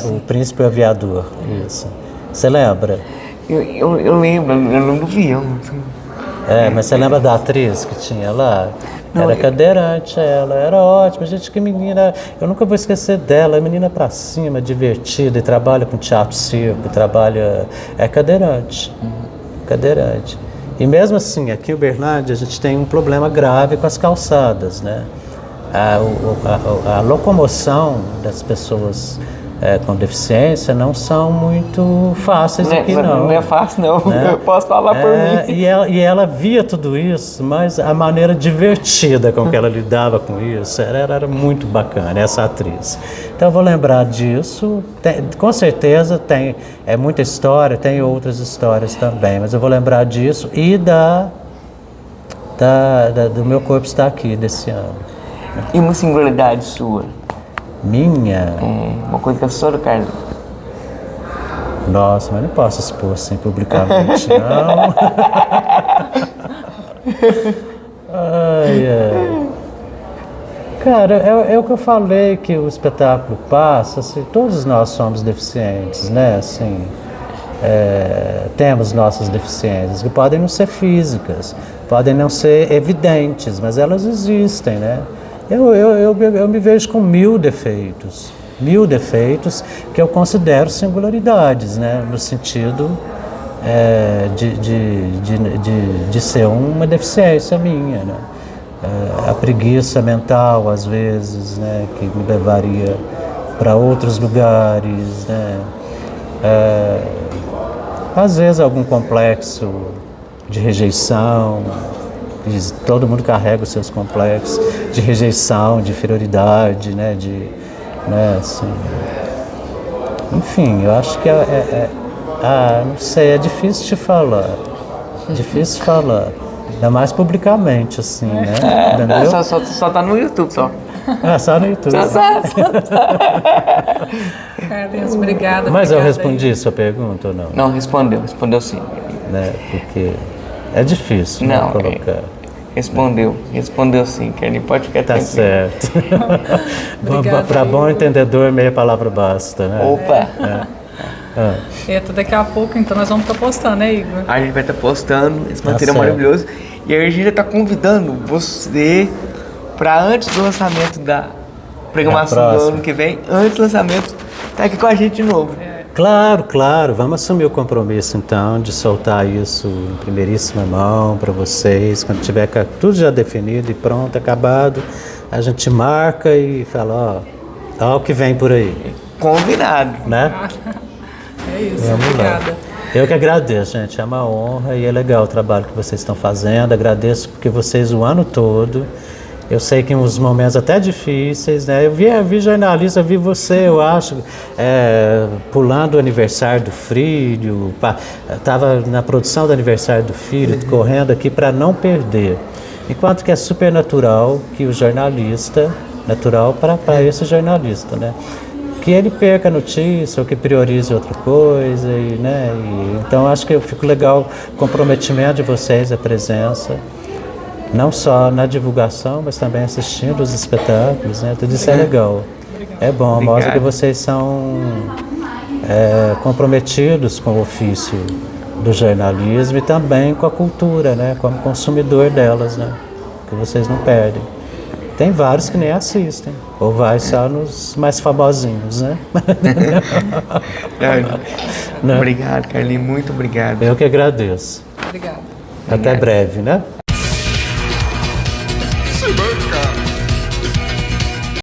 O Príncipe e o Aviador, isso. Você lembra? Eu lembro, eu não vi. Mas você lembra da atriz que tinha lá? Não, era cadeirante, ela era ótima, gente, que menina, eu nunca vou esquecer dela, é menina pra cima, divertida, e trabalha com teatro circo, é cadeirante, cadeirante. E mesmo assim, aqui em Uberlândia, a gente tem um problema grave com as calçadas, né? A locomoção das pessoas com deficiência não são muito fáceis aqui, não. Não é fácil, não. Né? Eu posso falar por mim. E ela via tudo isso, mas a maneira divertida com que ela lidava com isso era muito bacana, essa atriz. Então eu vou lembrar disso, com certeza tem muita história, tem outras histórias também, mas eu vou lembrar disso e do Meu Corpo Está Aqui, desse ano. E uma singularidade sua? Minha? Uma coisa que é só do Carlos. Nossa, mas não posso expor assim publicamente, não. Ai. Cara, é o que eu falei, que o espetáculo passa, assim, todos nós somos deficientes, né? Assim, temos nossas deficiências, que podem não ser físicas, podem não ser evidentes, mas elas existem, né? Eu me vejo com 1000 defeitos que eu considero singularidades, né? No sentido de ser uma deficiência minha, né? A preguiça mental, às vezes, né? Que me levaria para outros lugares, né? Às vezes algum complexo de rejeição. Todo mundo carrega os seus complexos de rejeição, de inferioridade, né? Assim. Enfim, eu acho que não sei, é difícil de falar. Difícil de falar. Ainda mais publicamente, assim, né? Entendeu? Só tá no YouTube, só. Só no YouTube. Carlinhos, obrigada. Mas eu respondi sua pergunta ou não? Não, respondeu sim. Né? Porque é difícil, né, colocar. Respondeu sim, Kenny, pode ficar tranquilo. Tá certo. Para bom entendedor, meia palavra basta, né? Opa! Eita, daqui a pouco, então, nós vamos estar postando, né, Igor? A gente vai estar postando esse material maravilhoso. E a gente já está convidando você para antes do lançamento da programação do ano que vem, antes do lançamento, tá aqui com a gente de novo. Claro, vamos assumir o compromisso então de soltar isso em primeiríssima mão para vocês, quando tiver tudo já definido e pronto, acabado, a gente marca e fala, ó o que vem por aí. Combinado. Né? É isso, vamos obrigada. Lá. Eu que agradeço, gente, é uma honra e é legal o trabalho que vocês estão fazendo, agradeço porque vocês o ano todo Eu sei que em uns momentos até difíceis, né? Eu vi jornalista, eu vi você, eu acho, pulando o aniversário do filho, estava na produção do aniversário do filho, correndo aqui para não perder. Enquanto que é super natural que o jornalista, natural para esse jornalista, né? Que ele perca a notícia ou que priorize outra coisa, então acho que eu fico legal o comprometimento de vocês, a presença. Não só na divulgação, mas também assistindo os espetáculos, né? Tudo isso é legal. É bom, mostra que vocês são comprometidos com o ofício do jornalismo e também com a cultura, né? Como consumidor delas, né? Que vocês não perdem. Tem vários que nem assistem, ou vai só nos mais famosinhos, né? Obrigado, Carlinhos, muito obrigado. Eu que agradeço. Obrigada. Até breve, né?